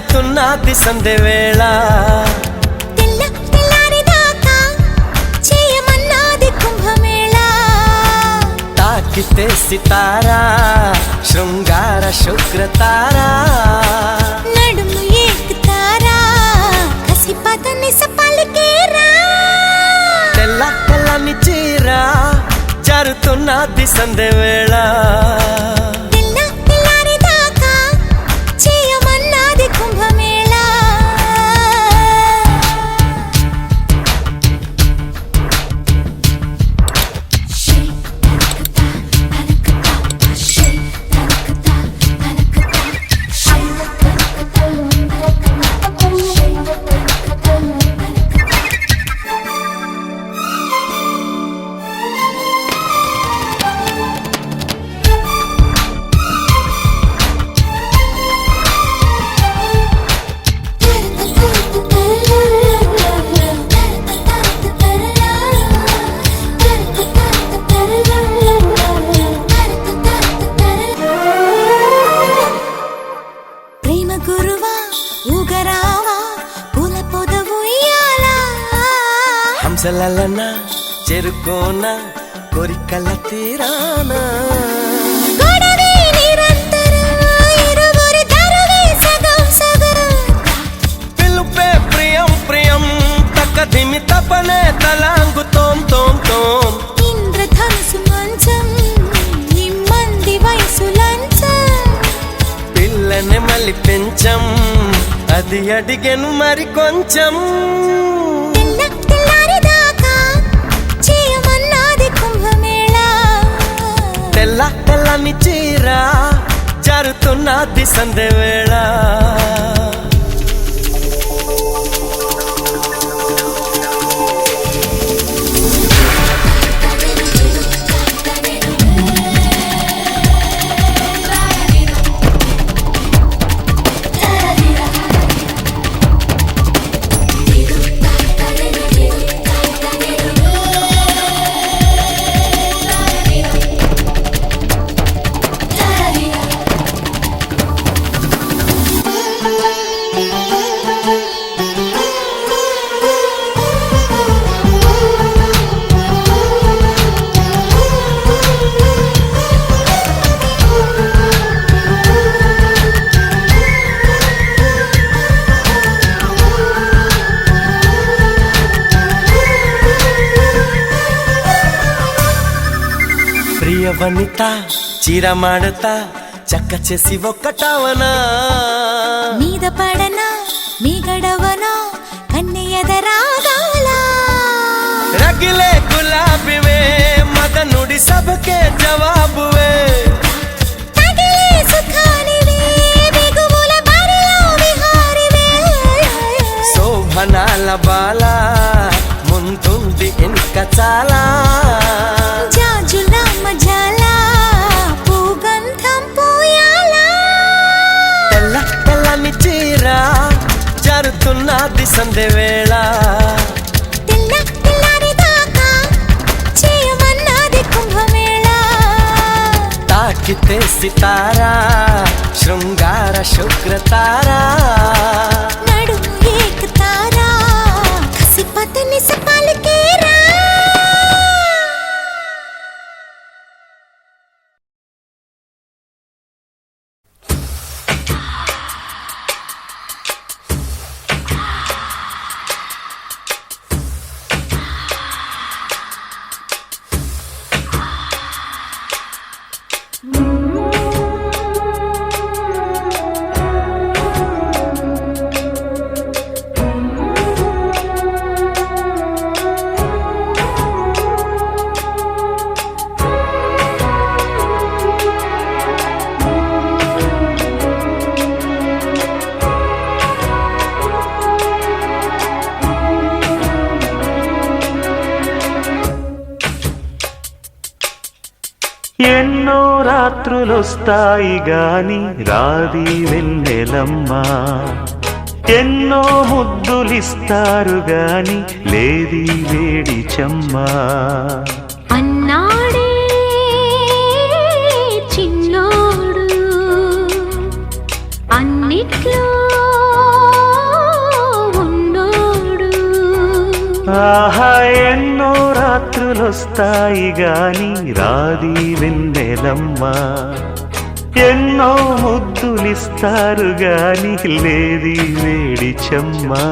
జరుగుతున్నది సంధ్య వేళ తెల్లారిదాకా చేయమన్నది కుంభమేళ తాకితే సితారా శృంగార శుక్రతారా నడుము ఎక్కుతారా కసిపదని సపలికేరా తెల్లని చీరా జరుగుతున్నది సంధ్య వేళ తెల్లారిదాకా చేయమన్నది కుంభమేళ ప్రేమ గురువా ఊగరావా పూల పొదవు ఇయ్యాలా హంసలలన చెరుకోన కోరికల తీరానా గొడవే నిరంతరం ఇరువురి దరువే సగం సగం పిలుపే ప్రియం ప్రియం తక్కదిమి తపనే తలాంగు తోం తోం తోం ఇంద్రధనుసు మంచం నిమ్మంది వయసు లంచం పిల్లని మళ్ళీ పెంచం అది అడిగెను మరి కొంచెం తెల్లారిదాకా చేయమన్నది కుంభమేళ తెల్లని చీరా జరుగుతున్నది సంధ్య వేళ ప్రియ వనిత చీర మాడతా చక్క చేసి ఒక్కటవనా మీద పడనా మీ గడవనా కన్నె ఎదరాగాల రగిలే గులాబీవే మదనుడి సభకే జవాబువే తగిలే సుఖానివే బిగువుల బరిలో విహారివే శోభనాల బాల ముందుంది ఇంకా చాలా జాజుల మజాల పూగంధం పూయాలా తెల్లని చీరా జరుగుతున్నది సంధ్య వేళ తెల్లారిదాకా చేయమన్నది కుంభమేళ తాకితే సితారా శృంగార శుక్రతారా నడుము ఎక్కుతారా కసిపదని సపలికేరా ఎన్నో రాత్రులొస్తాయి గాని రాది వెన్నెలమ్మా ఎన్నో ముద్దులిస్తారు గాని లేది వేడి చెమ్మా అన్నాడే చిన్నోడు అన్నిట్లో ఆహా ఎన్నో రాత్రులొస్తాయి గాని రాది వెన్నెలమ్మ, ఎన్నో ముద్దులిస్తారు గాని లేది వేడి చెమ్మా.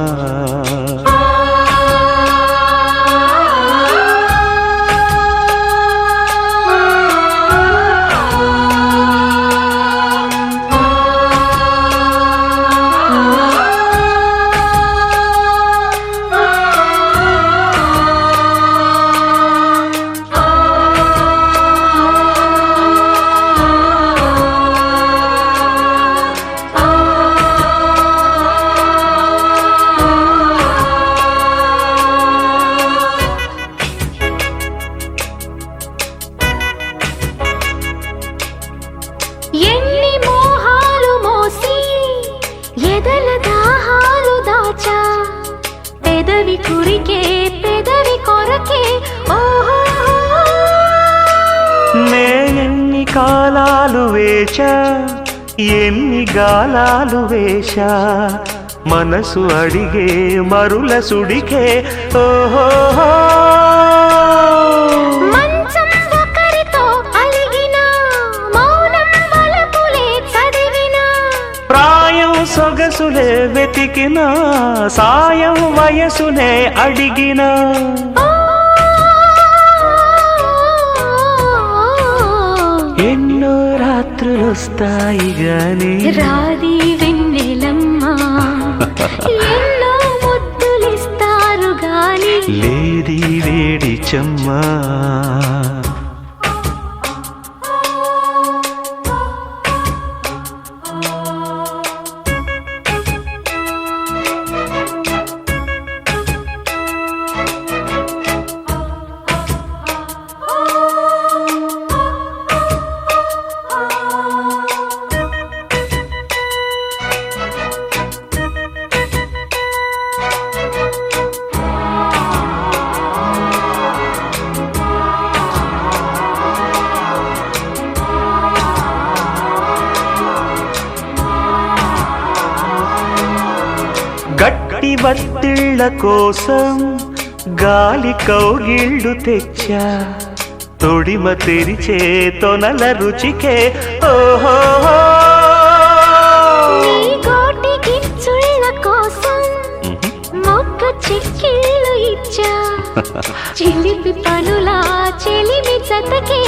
ఎన్ని మోహాలు మోసి ఎదల దాహాలు దాచా, పెదవి కురికే పెదవి కొరకే ఓహో. నేనెన్ని కాలాలు వేచా, ఎన్ని గాలాలు వేశా, మనసు అడిగే మరుల సుడికే ఓహో. మంచం ఒకరితో అలిగినా, మౌనం వలపులే చదివినా, ప్రాయం సొగసులే వెతికినా, సాయం వయసునే అడిగినా. ఎన్నో రాత్రులొస్తాయి గాని రాది వెన్నెలమ్మ, ఎన్నో ముద్దులిస్తారు గాని లేది వేడి చెమ్మా. గట్టి బత్తిళ్ళ కోసం గాలి కౌగిళ్ళు తెచ్చా, తొడిమ తెరిచే తొనల రుచికే ఓహో. నీ గోటి గిచ్చుళ్ళ కోసం మొక్క చిక్కిళ్ళు ఇచ్చా, చిలిపి పనులా చెలిమి జతకి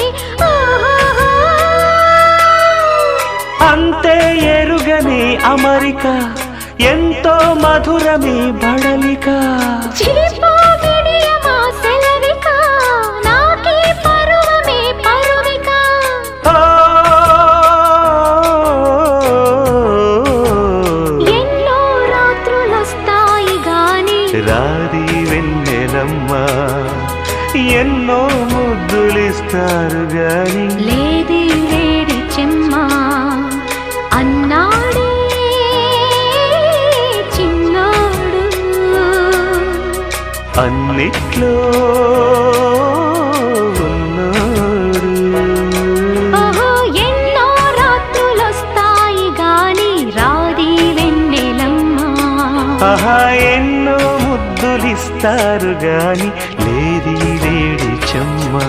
ఓహో. అంతే ఎరుగని అమరిక, ఎంతో మధురమి బడలిక. చిలిపో విడియమా సెలవిక, నాకే పరువమే పరువిక. ఎన్నో రాత్రులొస్తాయి గాని రాది వెన్నెలమ్మ, ఎన్నో ముద్దులిస్తారు గాని లేది వేడి చెమ్మా. అన్నాడే చిన్నాడు, అన్నిట్లో ఉన్నాడు. ఓహో ఎన్నో రాత్రులొస్తాయి గాని రాది వెన్నెలమ్మ, ఆహా ఎన్నో ముద్దులిస్తారు గాని లేది వేడి చెమ్మా.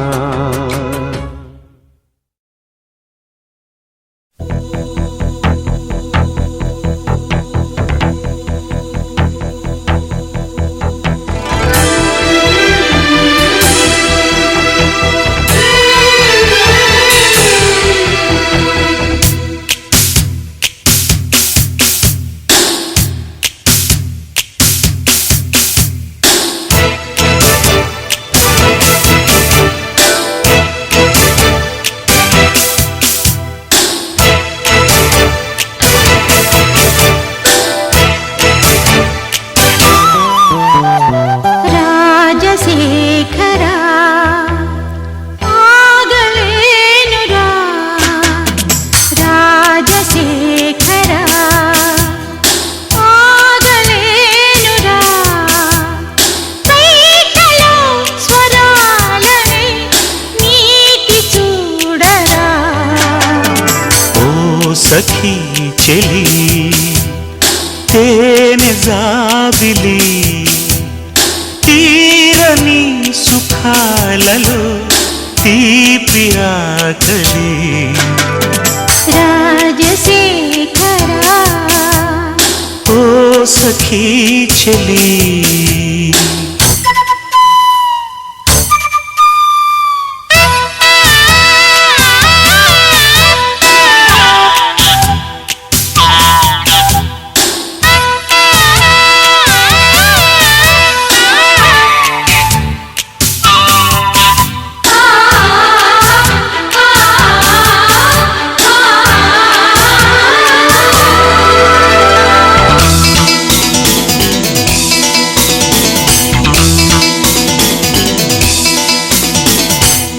సఖీ చెలి తేనె జాబిలి సుఖాలలో తీపి ఆకలి రాజశేఖరా ఓ సఖీ చెలి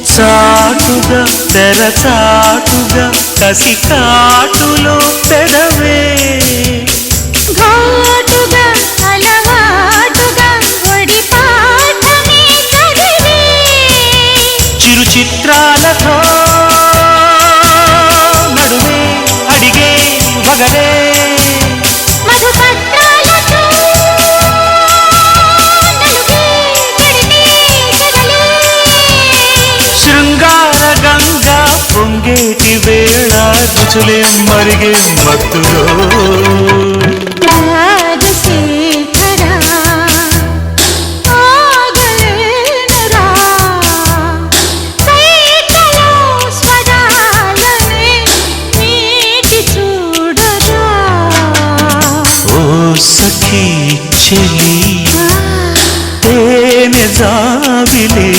చాటుగా తెరచాటుగా కసి కాటులో పెడవే ఘాటుగా అలవాటుగా ఒడి పాఠమే చదివే చిరు చిత్రాలతో నడువే అడిగే వగలే మధుపత్రాలతో నలుగే కడిగే కదలే శృంగార గంగా పొంగేటి వేళ రుచులే మరిగే మత్తులో రాజశేఖరా ఆగలేనురా సైకలో స్వరాలనే నీటి చూడరా ఓ సఖీ చెలి తేనె జాబిలే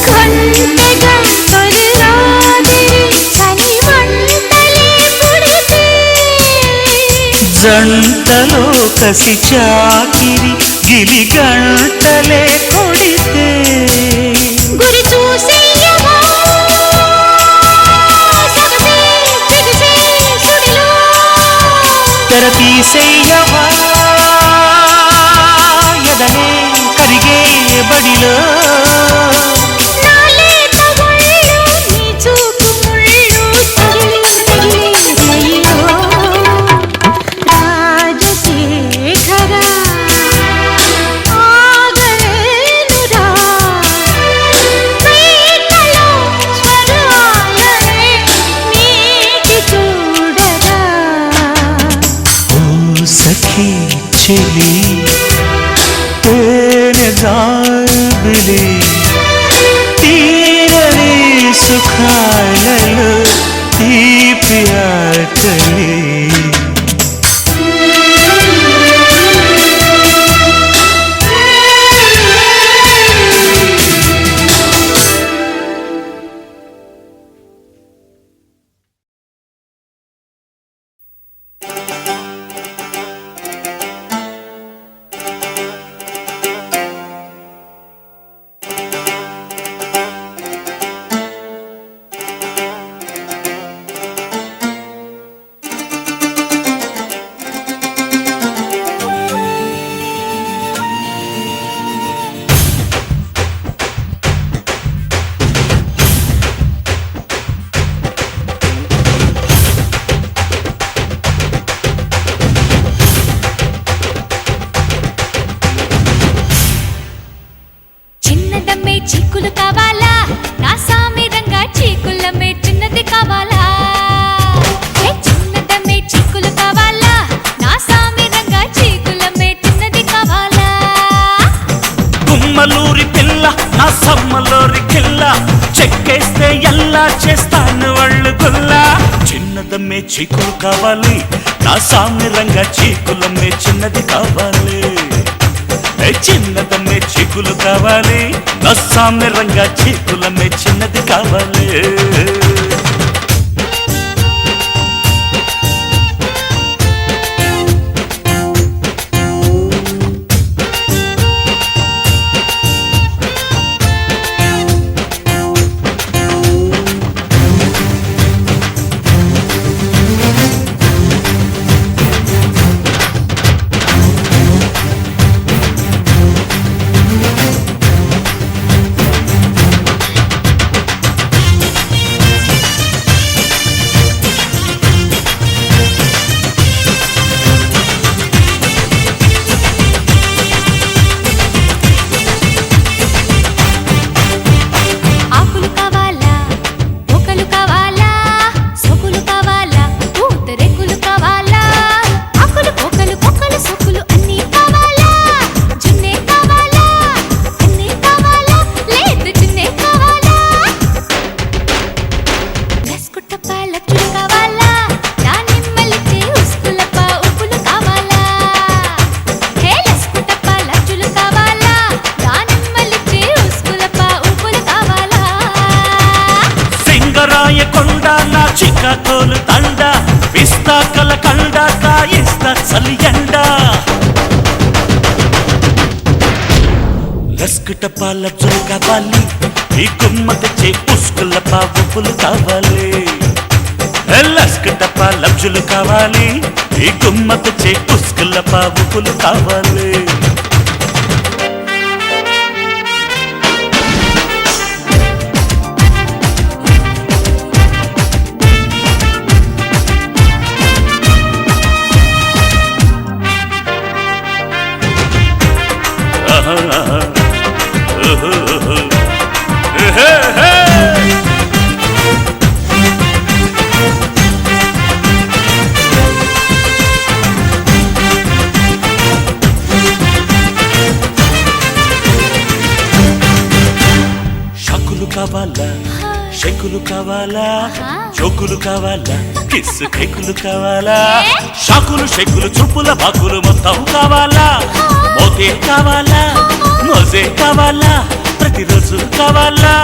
కొండగా తొలిరాదిరి చలి మంటలే పుడితే జంటలో కసి చాకిరి గిలి గంటలే కొడితే గురి చూసేయవా సగసే బిగిసే సుడిలో తెర తీసేయవా ఎదనే కరిగే బడిలో నాలేత ఒళ్ళు నీ చూపు ముళ్ళు తగిలి తగిలి రైలో రాజశేఖరా ఆగలేనురా సైకలో స్వరాలనే నీటి చూడరా ఓ సఖీ చెలి తేనె జాబిలి తీరని సుఖాలలో తీపి ఆకలి చిన్నదమ్మే చీకులు కావాలా నా సామి రంగా చీకులమ్మే చిన్నది కావాలా ఏ చిన్నదమ్మే చీకులు కావాలా నా సామి రంగా చీకులమ్మే చిన్నది కావాలా గుమ్మలూరి పిల్ల నా సమ్మలూరి కిల్ల చెక్కేస్తే ఎలా చేస్తాను వాళ్ళు గుల్లా చిన్నదమ్మే చీకులు కావాలి నా సామి రంగా చీకులమ్మే చిన్నది కావాలి చిన్నదమ్మే చీకులు కావాలి నా సామి రంగా చీకులమ్మే చిన్నది కావాలి పూలు దండ పిస్తా కలకండ కాయిస్తా చలి ఎండ లస్కటప్ప లబ్జులు కావాలి ఈ గుమ్మ తెచ్చే ఉస్కులప్ప ఉప్పులు కావాలి లస్కటప్ప లబ్జులు కావాలి ఈ గుమ్మ తెచ్చే ఉస్కులప్ప ఉప్పులు కావాలి కావాలా షెకులు కావాలా జోకులు కావాలా కిస్ కేకులు కావాలా షాకులు షెకులు చూపుల బాకులు మొత్తం కావాలా మోతే కావాలా మోజే కావాలా ప్రతిరోజు కావాలా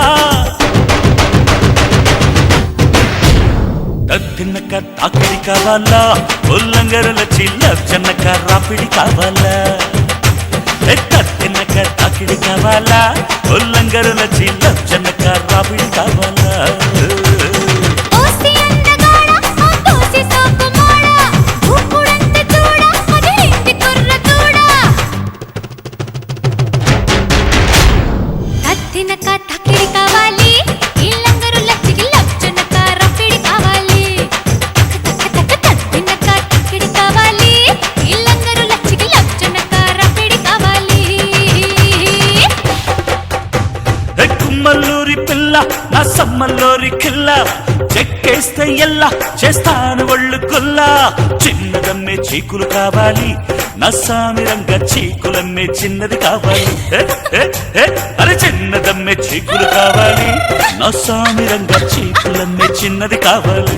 తిన్నక తాకిడి కావాలా ఉల్లంగరల చిల్ల చెన్నక రాపిడి కావాలా తిన్నక తాకిడి కావాలా ఉల్లంగరల చిల్ల చెన్నక రాపిడి కావాలా మల్లూరి పిల్ల నా సమ్మల్లోరి కిల్ల చెక్కేస్తే ఎల్లా చేస్తాను ఒళ్ళు గుల్లా చిన్నదమ్మే చీకులు కావాలి నా సామిరంగా చీకులమ్మే చిన్నది కావాలి అరే చిన్నదమ్మే చీకులు కావాలి నా సామిరంగా చీకులమ్మే చిన్నది కావాలి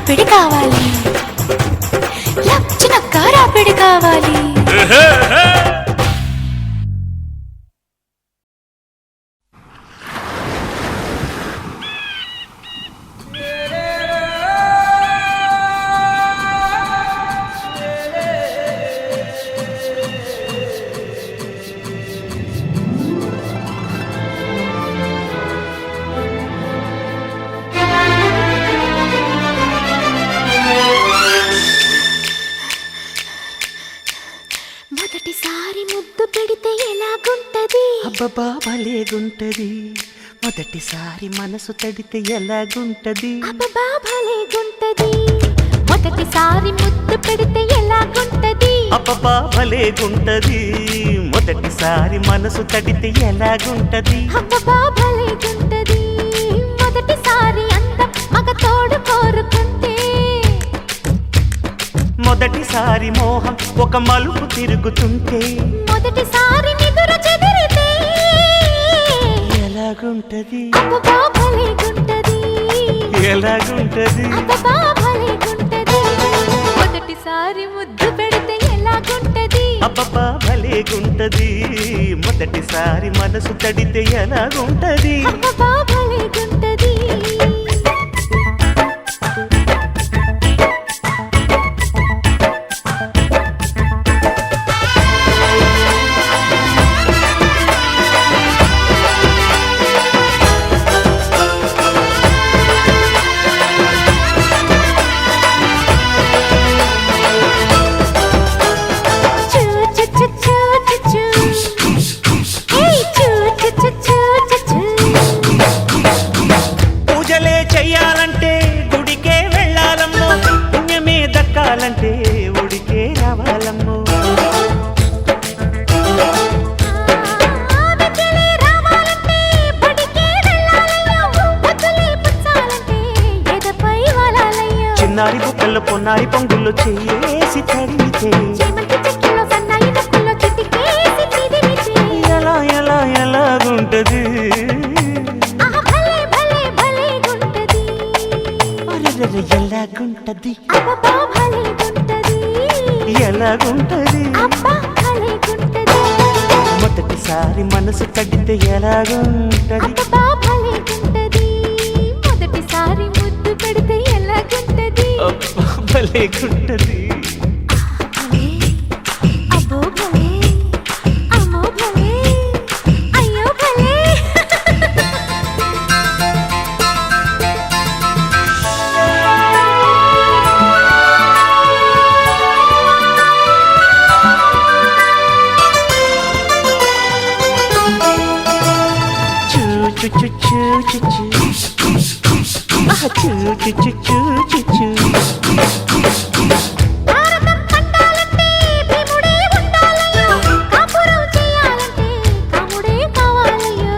రాపిడి కావాలి లప్చినక్క రాపిడి కావాలి మొదటిసారి ముద్దు పెడితే ఎలాగుంటది అబ్బబ్బా భలేగుంటది మొదటిసారి మనసు తడితే ఎలాగుంటది అబ్బబ్బా భలేగుంటది మొదటిసారి ముద్దు పెడితే ఎలాగుంటది అబ్బబ్బా భలేగుంటది మొదటిసారి మనసు తడితే ఎలాగుంటది అబ్బబ్బా భలేగుంటది మొదటిసారి అందం మగ తోడు కోరుకుంటే మొదటిసారి మోహం ఒక మలుపు తిరుగుతుంటే మొదటిసారి నిదుర చెదిరితే ఎలాగుంటది అబ్బబ్బా భలేగుంటది ఎలాగుంటది అబ్బబ్బా భలేగుంటది మొదటిసారి ముద్దు పెడితే ఎలాగుంటది అబ్బబ్బా భలేగుంటది మొదటిసారి మనసు తడితే ఎలాగుంటది అబ్బబ్బా భలేగుంటది పూజలే చెయ్యాలంటే గుడికే వెళ్ళాలమ్మో పుణ్యమే దక్కాలంటే ఉడికే రావాలమ్మో చిన్నారి బుక్కల్లో పొన్నారి పొంగుల్లో చేసి తడితే ఎలా ఎలా ఎలాగుంటది ఎలాగుంటది అబ్బా భలేగుంటది ఎలాగుంటది అబ్బా భలేగుంటది మొదటిసారి మనసు తడితే ఎలాగుంటది అబ్బబ్బా భలేగుంటది మొదటిసారి ముద్దు పెడితే ఎలాగుంటది అబ్బా, భలేగుంటది భలే అబ్బో భలే అమ్మో భలే అయ్యో భలే చూ చూ చూ చూ చూ చూ ఆహా, చూ చూ చూ చూ చూ చూ భారతం పండాలంటే భీముడే ఉండాలయ్యో కాపురం చేయాలంటే కాముడే కావాలయ్యో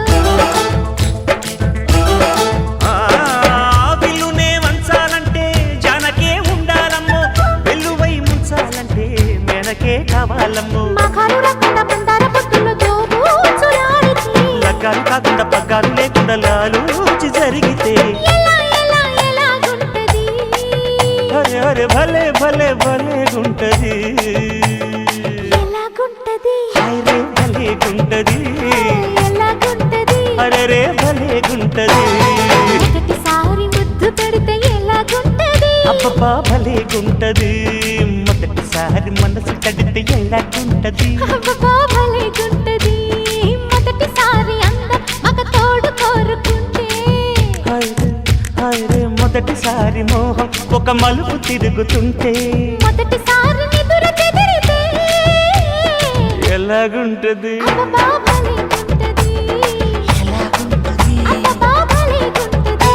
విల్లునే వంచాలంటే జానకే ఉండాలమ్మో వెల్లువై ముంచాలంటే మెనకే కావాలమ్మో మాఘాలు రాకుండా మందార పొట్టులో జోబూచులాడితే లగ్గాలు కాకుండా పగ్గాలు లేకుండా లాలూచి జరిగితే ఎలాగుంటది అరే అరే భలే భలే భలేగుంటది ఎలాగుంటది హాయ్ రే భలేగుంటది ఎలాగుంటది అరే రే భలేగుంటది మొదటిసారి ముద్దు పెడితే ఎలాగుంటది అబ్బబ్బా భలేగుంటది మొదటిసారి మనసు తడితే ఎలాగుంటది అబ్బబ్బా భలేగుంటది మొదటిసారి అందం మగ తోడు కోరుకుంటే హాయ్ రే, హాయ్ రే మొదటిసారి మోహం ఒక మలుపు తిరుగుతుంటే మొదటిసారి నిదుర చెదిరితే ఎలాగుంటది అబ్బబ్బా భలేగుంటది అబ్బబ్బా భలేగుంటది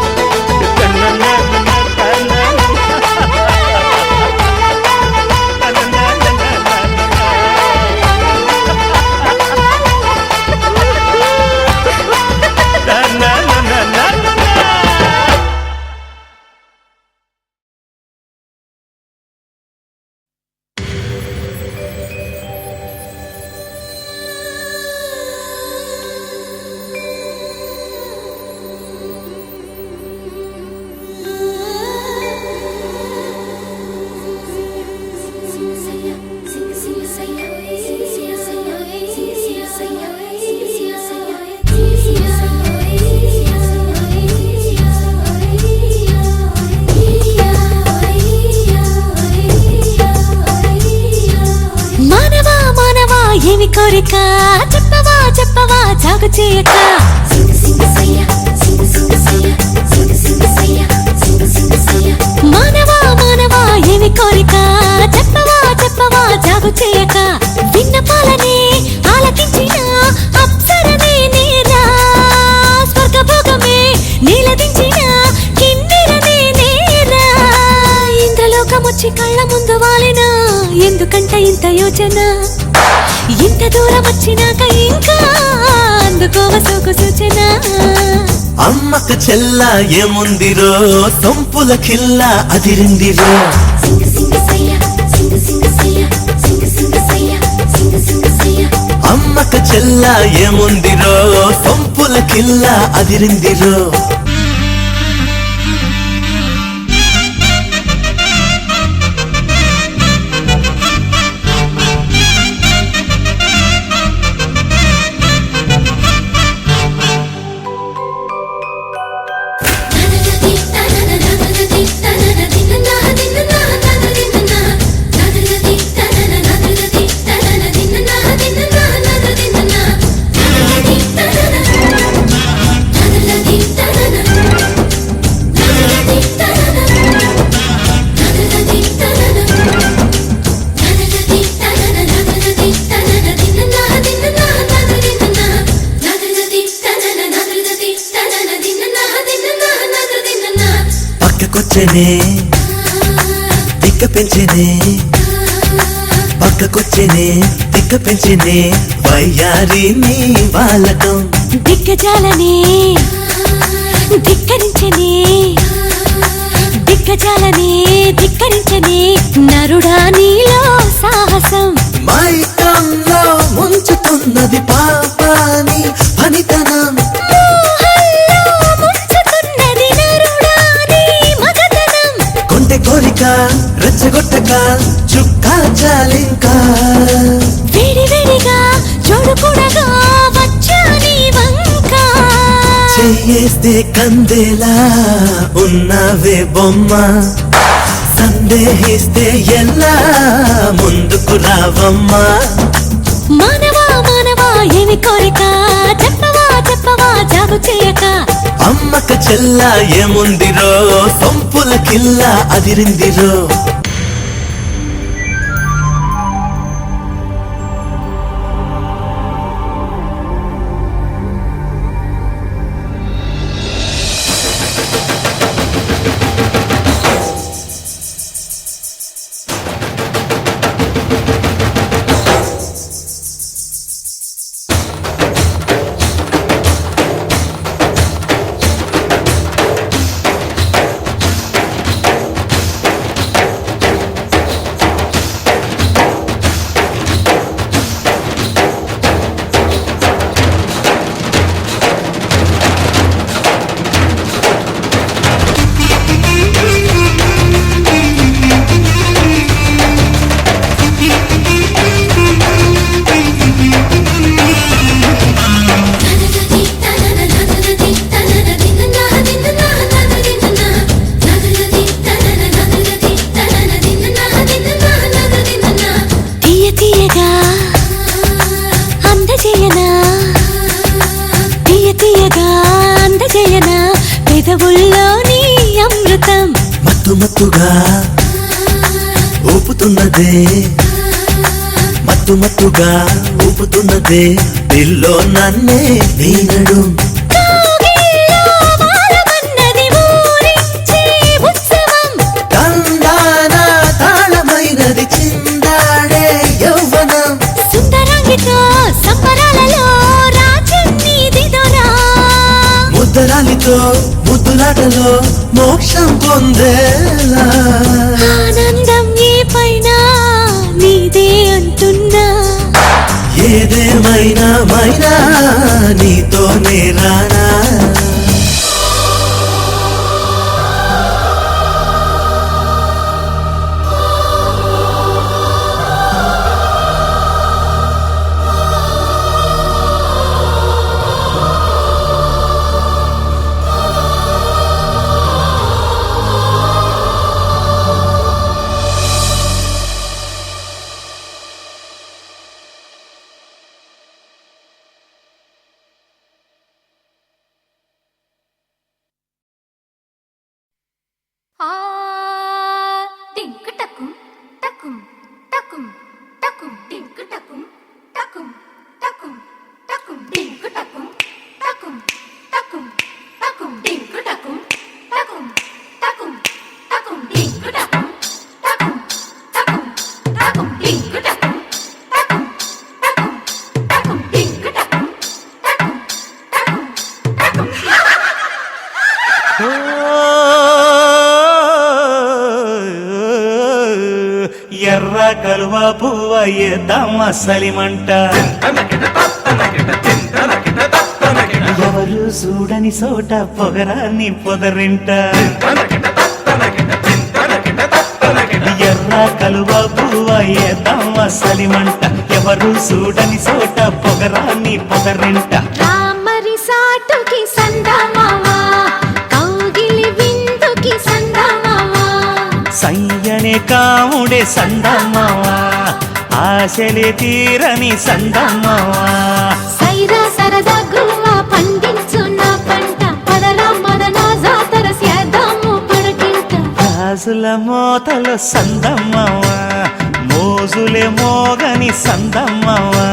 మానవా మానవా ఏమి కోరిక చెప్పవా చెప్పవా జాగు చేయక మానవా మానవా ఏమి కోరిక చెప్పవా చెప్పవా జాగు చేయక విన్నపాలనే ఆలకించిన అప్సరనే నేరా స్వర్గభోగమే నీలదించిన కిన్నెరనే నేరా ఇంద్రలోకమొచ్చి కళ్ళ ముందు వాలినా ఎందుకంట ఇంత యోచన ఇంత దూరం వచ్చినాక ఇంకా అందుకోవ సోకు సూచన అమ్మకు చెల్ల ఏముందిరో సొంపుల కిల్ల అదిరిందిరో అమ్మకు చెల్ల ఏముందిరో సొంపుల కిల్ల అదిరిందిరో పక్కకొచ్చనే తిక్క పెంచనే పక్కకొచ్చనే తిక్క పెంచనే వయ్యారి నీ బాలకం దిగ్గజాలనే ధిక్కరించనే దిగ్గజాలనే ధిక్కరించనే నరుడా నీలో సాహసం మైకంలో ముంచుతున్నది పాపాని పనితనం మోహంలో ముంచుతున్నది నరుడా నీ మగతనం కొంటె కోరిక రెచ్చగొట్టక చుక్కా చాలింకా వేడి వేడిగా జోడు కూడగా కన్నేస్తే కందేలా ఉన్నవే బొమ్మ సందేహిస్తే ఎలా ముందుకు రావమ్మా మానవా మానవా ఏమి కోరిక చెప్పవా చెప్పవా జాగు చేయక అమ్మక చెల్ల ఏముందిరో సొంపుల కిల్ల అదిరిందిరో పెదవుల్లోని అమృతం మత్తు మత్తుగా ఊపుతున్నదే మత్తు మత్తుగా ఊపుతున్నదే పిల్లో నన్నే వీనడు తందాన తాళమైనది చిందాడే యౌవనం సుందరంగితో సంబరాలలో ముద్దరాలితో ముద్దులాటలో మోక్షం పొందేలా ఆనందం ఏ పైన నీదే అంటున్నా ఏదేమైనా మైనా నీతోనే రానా ఎర్ర కలువ పువ్వ ఏద్దామ సలిమంట ఎవరు చూడని చోట పొగరాని పొదరింట ఎర్ర కలువ పువ్వ ఏద్దామ సలిమంట ఎవరు చూడని చోట పొగరాని పొదరింట రామరి సాటుకి సందమావా కౌగిలి విందుకి సందమావా సయ్యనే కాముడే సందమావా ఆశలే తీరని సందమావా సైరా సరదా గువ్వ పండించున్న పంట పదరా మదన జాతర సేద్దాము పడకింట గాజుల మోతలో సందమావా మోజులే మోగని సందమావా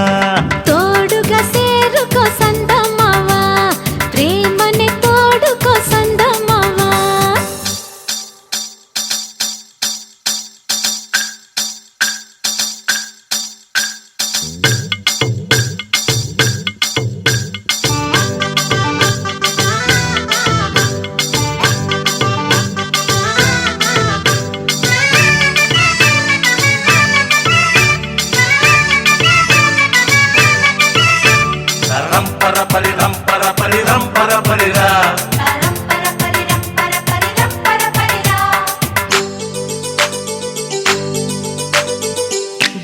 తోడుగా సేరుకో సందమావా ప్రేమనే తోడుకో సందమావా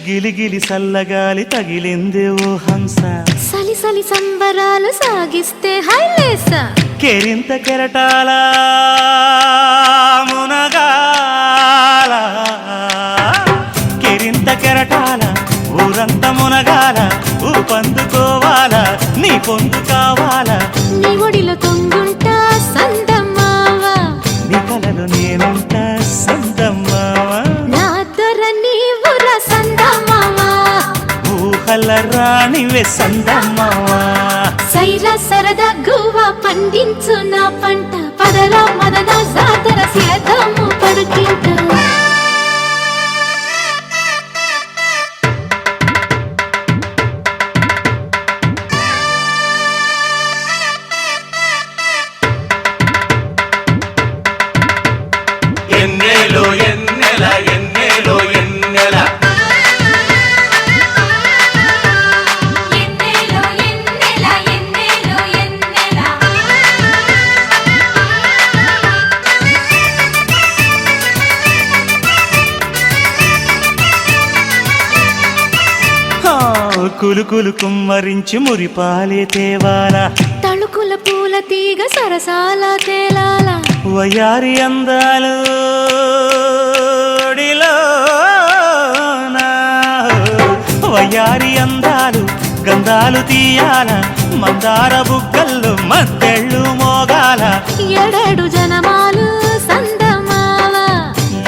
గిలిగిలి సల్లగాలి తగిలిందే ఓ హంస సలి సలి సంబరాలు సాగిస్తే హైలేసా కెరింత కెరటాల మునగాల కెరింత కెరటాల ఊరంత మునగాల ఊపందుకోవాల నీ పొందు కావాలా నీ ఒడిలో తొంగుంటా సందమావా నీ కలలు నేనుంటా సందమావా నా దొర నీవురా సందమావా ఊహల రాణివే సందమావా సైరా సరదా గువ్వ పండించు నా పంట పదరా మదన జాతర సేదము పడుకింట ఎన్నేలో ఎన్నెల ఎన్నేలో ఎన్నెల ఎన్నెలో ఎన్నెల ఎన్నెలో ఎన్నెల కులుకులు కుమ్మరించి మురిపాలే తేవాలా తళుకుల పూల తీగ సరసాల తేలాల వయారి అందాలు వయారి అందాలు గంధాలు తీయాల మందార బుగ్గల్లో మద్దెళ్ళు మోగాల ఎడేడు జనమాలు సందమావ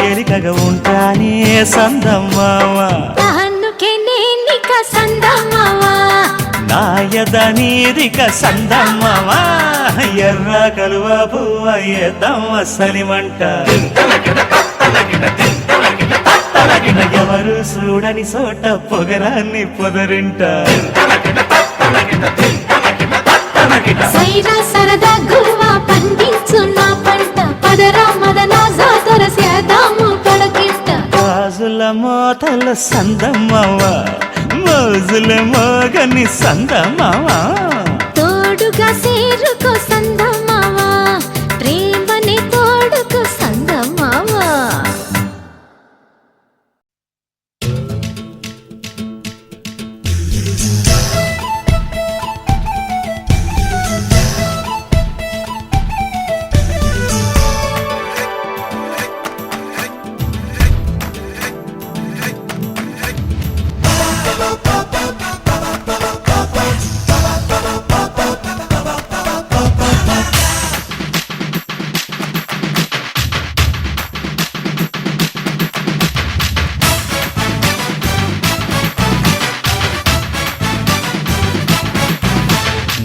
ఎరికగా ఉంటానే సందమ్మావ తహన్నుకే నేనిక సందమావ నాయద నీరిక సందమ్మావ ఎర్ర కలువ పువ్వ ఎద్దమ్మ సలిమంట ఎవరు చూడని చోట పొగరాన్ని పొదరింట సైరా సరదా గువ్వ పండించు నా పంట పదరా మదన జాతర సేదాము పడకింట గాజుల మోతల సందమ్మావ మోజుల మోగని సందమ్మావ తోడుగా సేరుకో సందమావ ప్రేమని తోడుకో సందమావ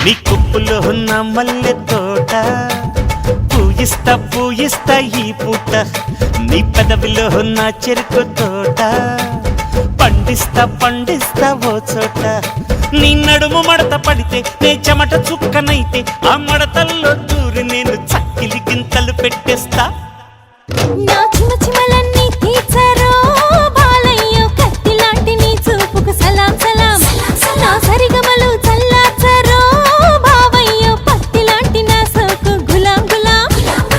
నీ కుప్పులో ఉన్న మల్లె తోట పూయిస్తా ఈ పూట నీ పెదవిలో ఉన్న చెరుకు తోట పండిస్తా ఓ చోట నీ నడుము మడత పడితే నే చెమట చుక్కనైతే ఆ మడతల్లో దూరి నేను చక్కిలి గింతలు పెట్టేస్తా నా చిమ చిమలన్నీ తీర్చారో బాలయ్యో కత్తిలాంటి నీ చూపుకు సలాం సలాం నా సరిగమలు చల్లార్చారో బావయ్యో పత్తిలాంటి నా సోకు గులాం గులాం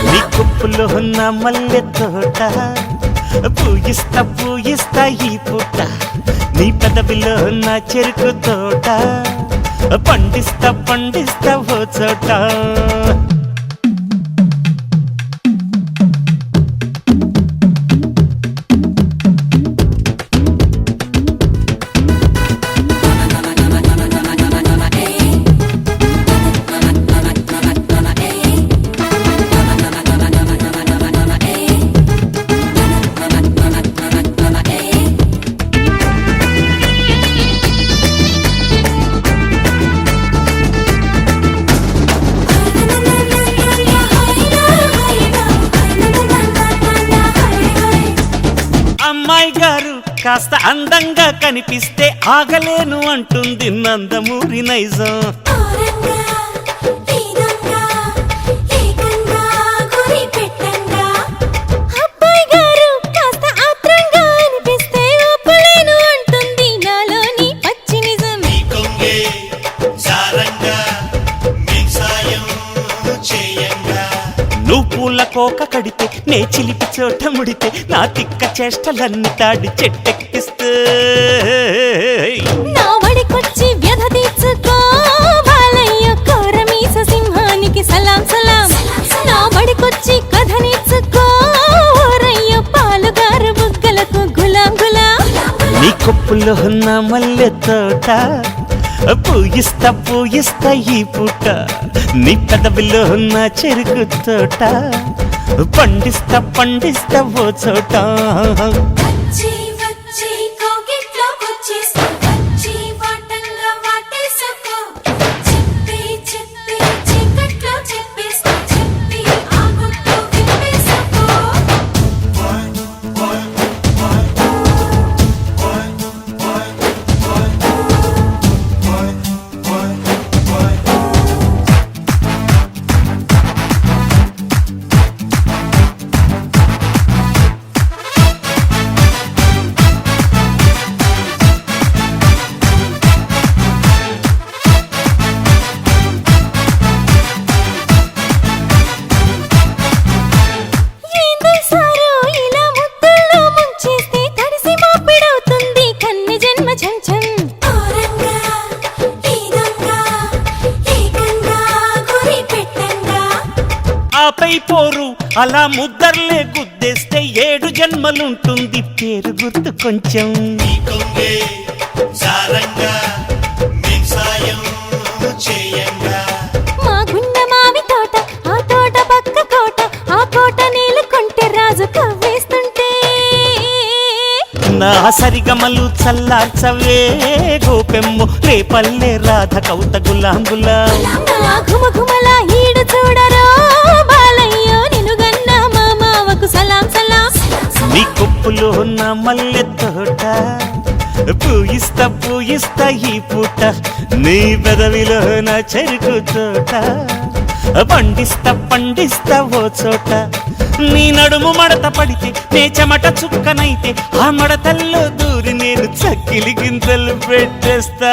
నీ కుప్పులో ఉన్న మల్లె తోట పూయిస్తా ఈ పూట నీ పెదవిలో ఉన్న చెరుకు తోట పండిస్తా ఓ చోట అమ్మాయి గారు కాస్త అందంగా కనిపిస్తే ఆగలేను అంటుంది నందమూరి నైజం అబ్బాయి గారు కాస్త ఆత్రంగా అనిపిస్తే ఒప్పలేను అంటుంది నాలోని పచ్చి నిజం నువ్వు పూల కోక కడితే నే చిలిపి చోట ముడితే నా తిక్క చేష్టలన్నీ తాడి చెట్టెక్కిస్తే నా వడికొచ్చి వ్యధ తీర్చుకో బాలయ్య కోరమీస సింహానికి సలాం సలాం పెదవిలో ఉన్న మల్లె తోట పూయిస్తా పూయిస్తా ఈ పూట నీ పెదవిలో ఉన్న చెరుకు తోట పండిస్తా పండిస్తా ఓ చోట వచ్చి వచ్చి కౌగిట్లోకొచ్చేస్తా వచ్చి వాటంగా వాటేసుకో చెప్పి చెప్పి చీకట్లో చెప్పేస్తా చెప్పి ఆ గుట్టు విప్పేసుకో ఆపై పోరు అలా ముద్దర్లే గుద్దేస్తే 7 జన్మలుంటుంది పేరు గుర్తు కొంచెం మా గుండె మావి తోట ఆ తోట పక్క కోట ఆ కోట నీళ్ళు కొంటే రాజు కవ్వేస్తుంటే నా సరిగమలు చల్లార్చవే గోపెమ్ము రేపల్లె రాధ కౌత గులాం గులాం ఘుమఘుమల ఈడు చూడరో బాలయ్యో నిన్ను గన్న మా మావకు సలాం సలాం నీ కొప్పులో ఉన్న మల్లె తోట పూయిస్తా పూయిస్తా ఈ పూట నీ పెదవిలో నా చెరుకు తోట పండిస్తా పండిస్తా ఓ చోట నీ నడుము మడత పడితే నే చెమట చుక్కనైతే ఆ మడతల్లో దూరి నేను చక్కిలి గింతలు పెట్టేస్తా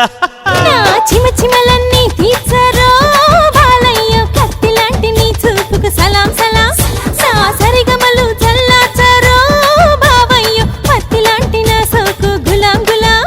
నా చిమ చిమలన్నీ తీర్చరో బాలయ్యో కత్తి లాంటి నీ చూపుకు సలాం సలాం నా సరిగమలు చల్లార్చరో బావయ్యో పత్తి లాంటి నా సోకు గులాం గులాం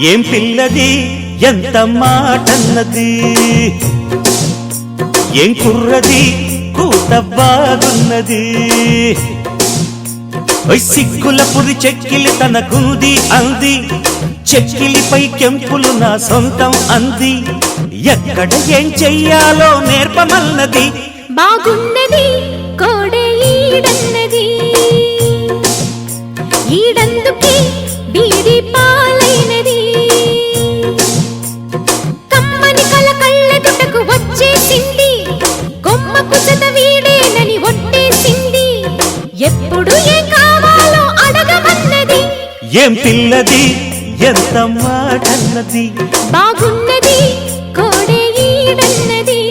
ఏం పిల్లది ఎంత మాటన్నది ఏం కుర్రది కూత బాగున్నది సిగ్గుల పురి చెక్కిలి తన గుంది అంది చెక్కిలిపై కెంపులు నా సొంతం అంది ఎక్కడ ఏం చెయ్యాలో నేర్పమన్నది బాగున్నది కోడే ఈడన్నది ఈడందుకే బీడి పాలైనది కమ్మని కల కళ్ళెదుటకు వచ్చేసింది కొమ్మకు జత వీడేనని ఒట్టేసింది ఎప్పుడు ఏం కావాలో అడగమన్నది ఏం పిల్లది ఎంత మాటన్నది బాగున్నది కోడే ఈడన్నది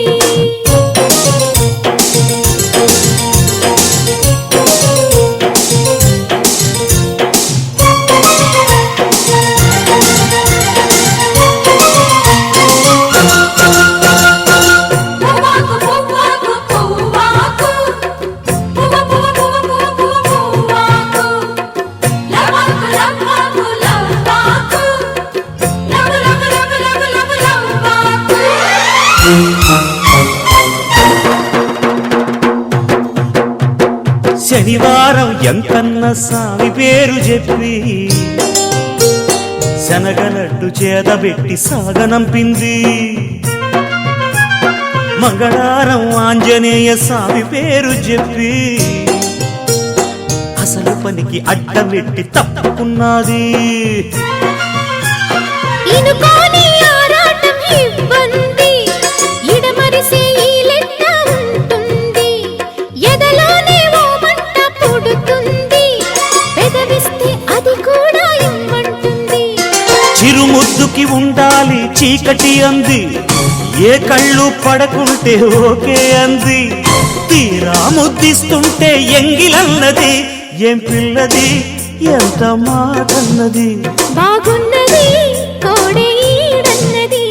శనివారం ఎంకన్న సామి పేరు చెప్పి శనగలడ్డు చేదబెట్టి సాగనంపింది మంగళవారం ఆంజనేయ స్వామి పేరు చెప్పి అసలు పనికి అడ్డమెట్టి తప్పుకున్నది ఇనుకోని ఆరాటం ఇవ్వండి ఇడమరిసే ఈ లెక్క ఉంటుంది ఎదలోనే ఓ మంట పుడుతుంది పెదవిస్తే అది కూడా ఇమ్మంటుంది చిరుముద్దుకి ఉండాలి చీకటి అంది ఏ కళ్ళు పడకుంటే ఓకే అంది, తీరా ముద్దిస్తుంటే ఎంగిలన్నది. ఏం పిల్లది ఎంత మాటన్నది, బాగున్నది కోడే ఈడన్నది.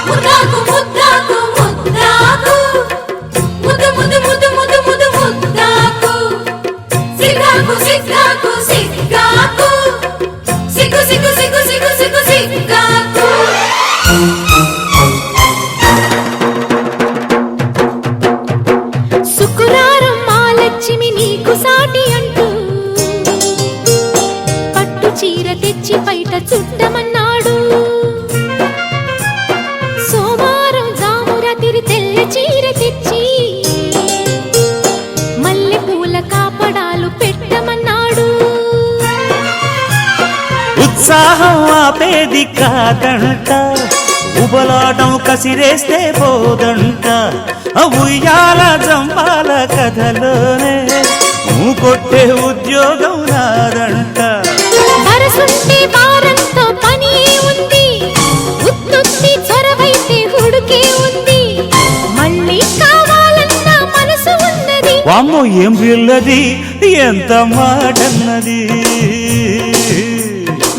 ముద్దాకు ముద్దాకు ముద్దాకు ముద్దు ముద్దు ముద్దు ముద్దు ముద్దు ముద్దాకు సిగ్గాకు సిగ్గాకు సిగ్గాకు సిగ్గు సిగ్గు సిగ్గు సిగ్గు సిగ్గు సిగ్గాకు. శుక్రవారం మా లక్ష్మి నీకు సాటి అంటూ పట్టు చీర తెచ్చి బయట చుట్టమన్నాడు. సోమవారం జామురాతిరి తెల్ల చీర తెచ్చి మల్లె పూల కాపడాలు పెట్టమన్నాడు. ఉత్సాహం ఆపేది కాదంట, ఉబలాటం కసిరేస్తే పోదంట. ఉయ్యాల జంపాల కథలోనే కొట్టే ఉద్యోగం నాదంట. వరసుంటే వారంతో పని ఉంది, ఉత్తుత్తి చొరవైతే హుడుకే ఉంది. మళ్ళీ కావాలన్న మనసు ఉన్నది, వామ్మో ఏం పిల్లది ఎంత మాటన్నది.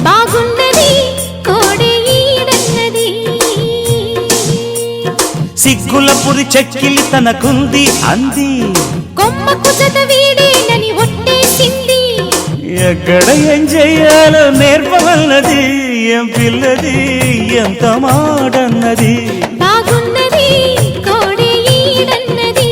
బాగున్నది కోడే ఈడన్నది. సిగ్గుల పురి చెక్కిలి తనకుంది అంది, కొమ్మకు జత వీడేనని ఒట్టేసింది. ఎక్కడ ఏం చెయ్యాలో నేర్పవన్నది. ఏం పిల్లది ఎంత మాటన్నది. బాగున్నది కోడే ఈడన్నది.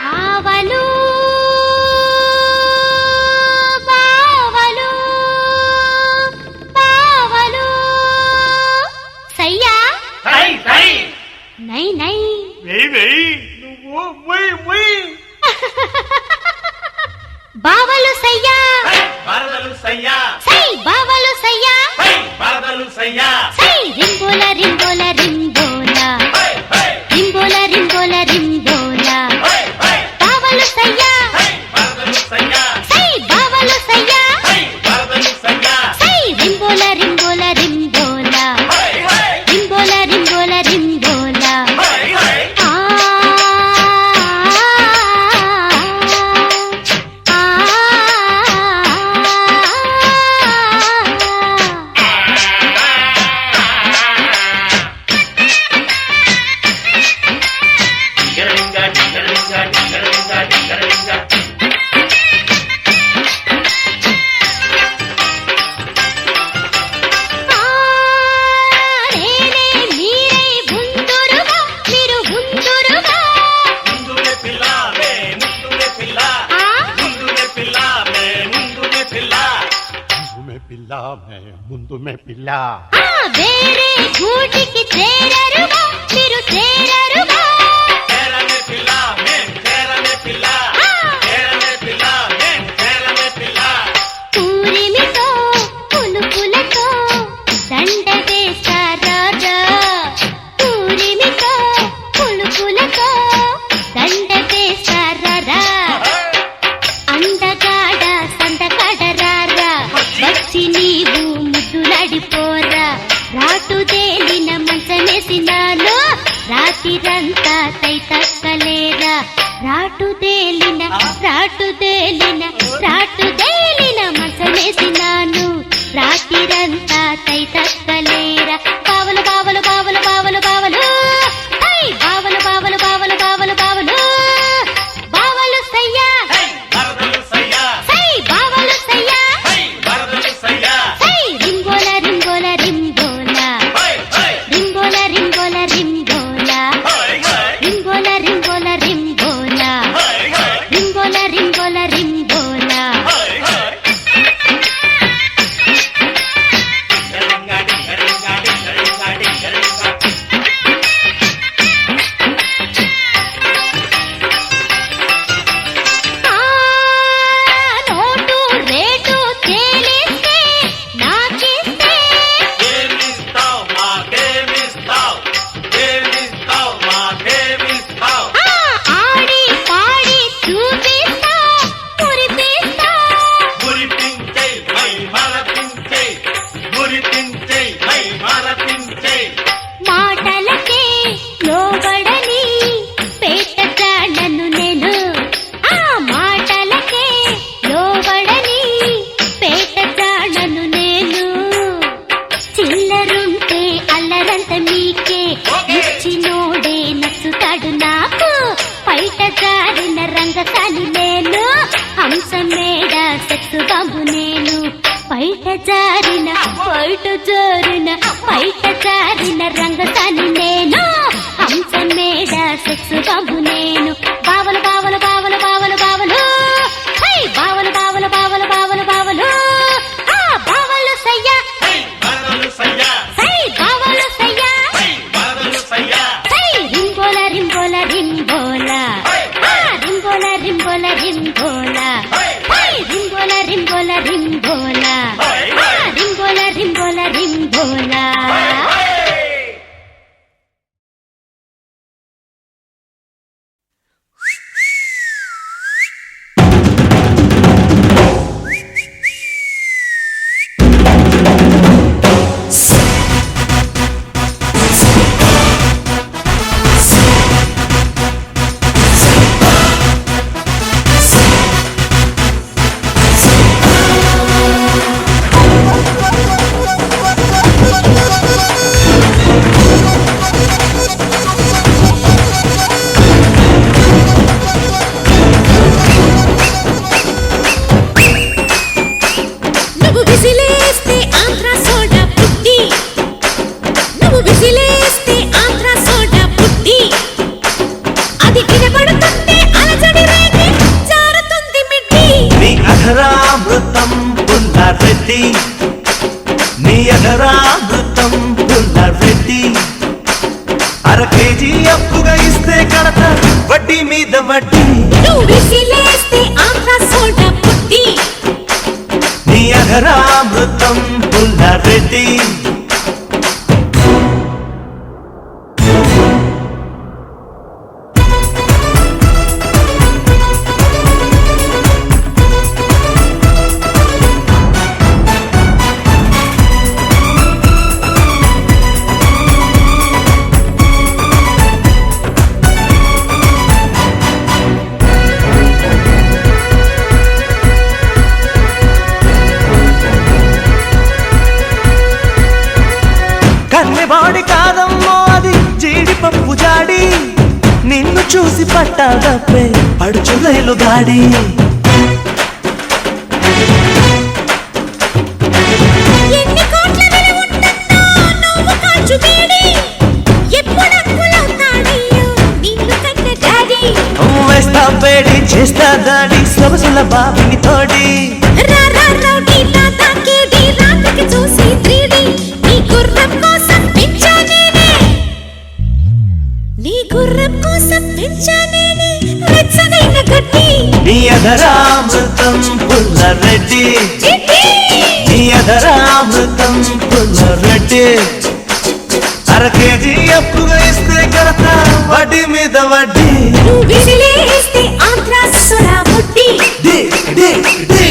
బావలు బావలు బావలు సయ్యా నై నై బావలు సయ్యా సై బావలు సయ్యా సై రింబోల రింబోల రింబోల రింబోల రింబోల రింబోల బావలు సయ్యా సై బావలు సయ్యా సై రింబోల రింబోల రింబోల రింబోల రింబోల రింబోల. ఆ ముందు మే పిల్ల వేరే గూటికి చేరరుగా మీరు చేరరుగా పూరిమితో పులుపులతో దండ వేశారా పూరిమితో పులుపులతో దండ వేశారా అందగాడ సందగాడరారా వచ్చి నీవు ముద్దులాడిపోరా రాటుదేలిన మంచమేసినాను రాతిరంతా తై తక్కలేరా రాటుదేలిన మంచమేసినాను రాతిరంతా తై తక్కలేరా బావలు బావలు బావలు బావలు బావలు హై బావలు బావలు బావలు బావలు బావలు బావలు సయ్యా సై బావలు సయ్యా జారిన బయట జారిన బయట జారిన రంగతాని నేను హంస మేడ సెక్స్ బాబు నేను బావలు బావలు బావలు బావలు బావలు హై బావలు బావలు బావలు బావలు బావలు ఆ బావలు సయ్యా సై బావలు సయ్యా సై రింబోల రింబోల రింబోల రింబోల రింబోల రింబోల రింబోల రింబోల రింబోల రింబోల రింబోల రింబోల నువ్వు విసిలేస్తే ఆంధ్ర సోడా పుట్టి నువ్వు విసిలేస్తే ఆంధ్ర సోడా పుట్టి అది వినబడుతుంటే అలజడి రేగి జారుతుంది మిట్టి నీ అధరామృతం పుల్లారెడ్డి నీ అధరామృతం పుల్లారెడ్డి అర కేజీ అప్పుగా ఇస్తే కడత వడ్డీ మీద వడ్డీ నువ్వు విసిలేస్తే ఆంధ్ర సోడా పుట్టి నీ అధరామృతం పుల్లారెడ్డి కన్నెబాడి కాదమ్మో అది జీడిపప్పు జాడి నిన్ను చూసి పట్టాదప్పే పడుచు రైలు గాడి ఎన్ని కోట్ల విలువ ఉంటుందో నువ్వు కాచు వేడి ఎప్పుడు అప్పులవుతాడయ్యో నిన్ను కన్న డాడీ వేస్తా వేడి చేస్తా దాడి సొగసుల బావిని తోడి రా రా రౌడీ తాతా కేడి రాత్రికి చూసి 3D నీ గుర్రం కోసం పెంచానేనే నీ గుర్రం కోసం పెంచానేనే వెచ్చనైన గడ్డి నీ అధరామృతం పుల్లారెడ్డి నీ అధరామృతం పుల్లారెడ్డి అర కేజీ అప్పుగా ఇస్తే కడత వడ్డీ మీద వడ్డీ నువ్వు విసిలేస్తే ఆంధ్ర సోడా పుట్టి డి డి డి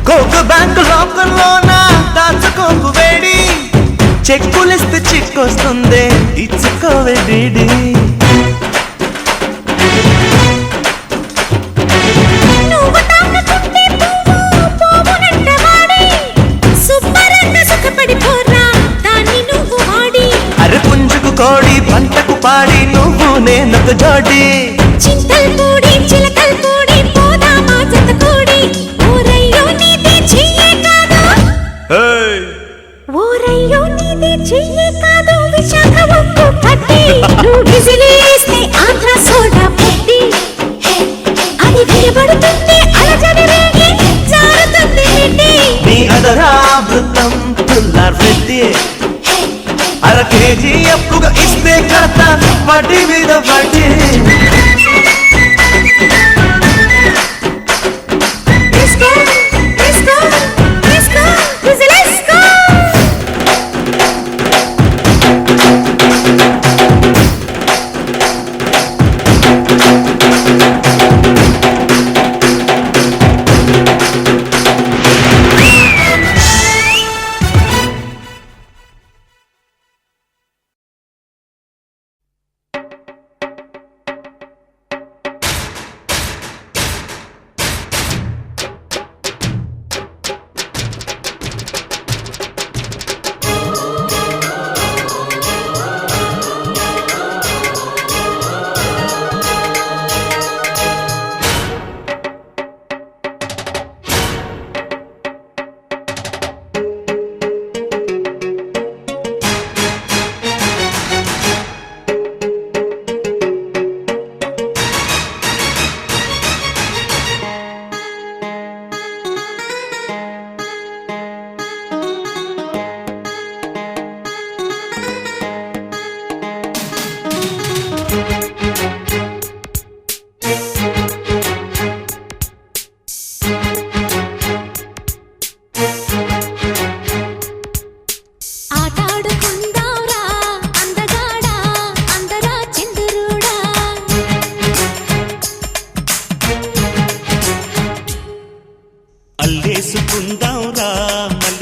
కోకు బ్యాంకు లోకల్లోన దాచుకోకు వేడి చెక్కులిస్తే చిక్కొస్తుంది ఇచ్చుకోవే డీడి నువ్వు తాకకుంటే పువ్వు పోవునంట వాడి సుబ్బరన్న సుఖపడిపోరా దాన్ని నువ్వు వాడి అరే పుంజుకు కోడి పంటకు పాడి నువ్వు నేనొక జోడి చింతల్ పూడి చిలకల్ పూడి పోదామా జత కూడి ఊరయ్యో నీది చెయ్యే కాదు ఊరయ్యో నీది చెయ్యే కాదు విశాఖ ఉప్పు పట్టి నువ్వు విసిలేస్తే ఆంధ్ర సోడా పుట్టి అది వినబడుతుంటే అలజడి రేగి జారుతుంది మిట్టి నీ అధరామృతం పుల్లారెడ్డి అర కేజీ అప్పుగా ఇస్తే కడత వడ్డీ మీద వడ్డీ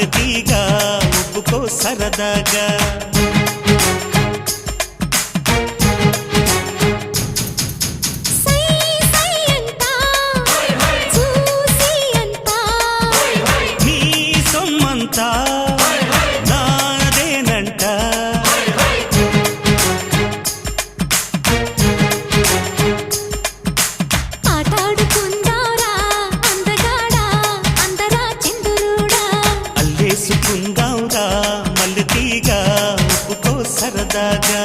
మల్లెతీగా ఒప్పుకో సరదాగా సై సై అంటా చూసి అంటా నీ సొమ్మంతా నాదేనంట ఆటాడుకుందారా అందగాడా అందరా చంద్రుడా అల్లేసుకుందాంగా మల్లెతీగా ఒప్పుకో సరదాగా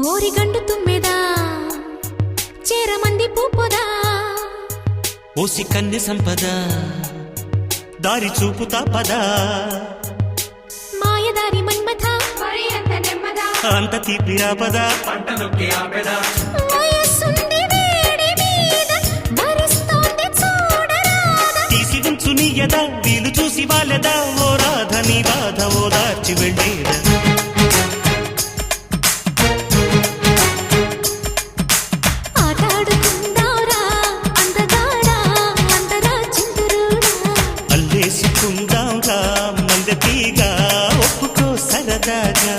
ఓరిగండు తుమ్మెదా చేరమంది పూపొదా ఓసి కన్నె సంపద దారి చూపుతా పదా మాయదారి మన్మథ అంత తీపిరా పదా వయస్సుంది వేడి మీద భరిస్తోంది చూడరాదా తీసి ఉంచు నీయదా వీలు చూసి వాళ్ళదా ఓ రాధ నీ బాధ ఓ దార్చి వెళ్ళేదా ఆటాడుకుందారా అందగాడా అందరా చంద్రుడా అల్లేసుకుందాంగా మల్లెతీగా ఒప్పుకో సరదాగా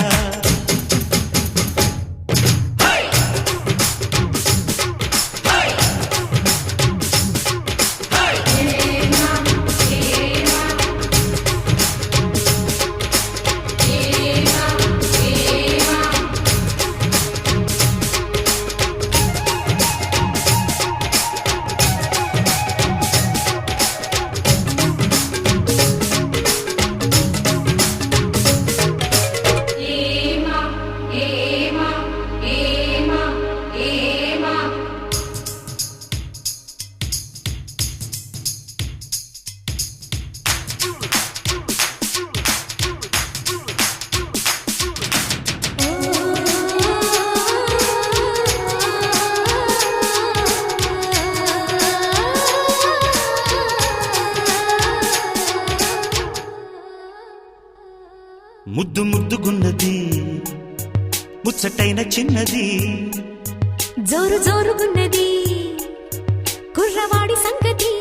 ముద్దు ముద్దుగున్నది ముచ్చటైన చిన్నది జోరు జోరుగున్నది కుర్రవాడి సంగతి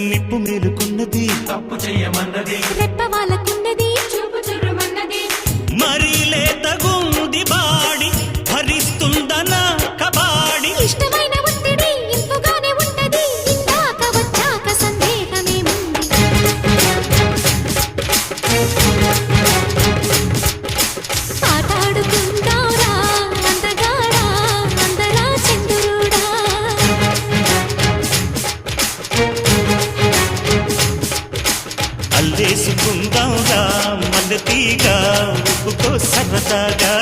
నిప్పు మేలుకున్నది రెప్ప వాళ్ళకున్నది చూపు చుర్రుమన్నది మరీ లేతగుంది బాడి భరిస్తుందనా కబాడి ఇష్టమైన ఒత్తిడి ఇంపుగానే ఉంటది ఇందాక వచ్చాక సందేహమేముంది ఆటాడుకుందారా అందగాడా అందరా చంద్రుడా అల్లేసుకుందాంగా మల్లెతీగా ఒప్పుకో సరదాగా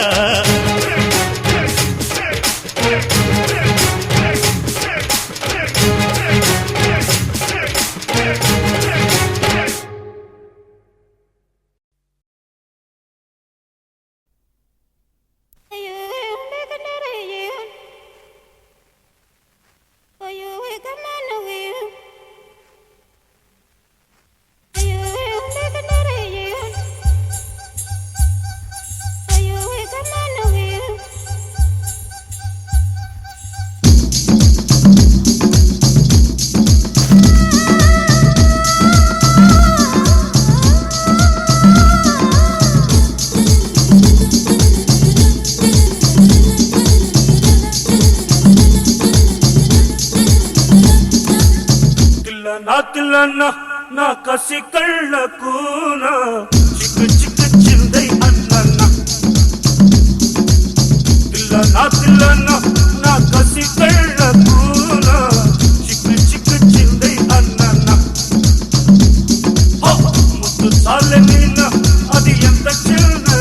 తిల్లన్న నా కసి కళ్ళకున చిక్కు చిక్కు చిందై అన్న తిల్లన్న నా కసి కళ్ళకున చిక్కు చిక్కు చిందై అన్న ముద్దు చాలే నిన్న అది ఎంత చిన్న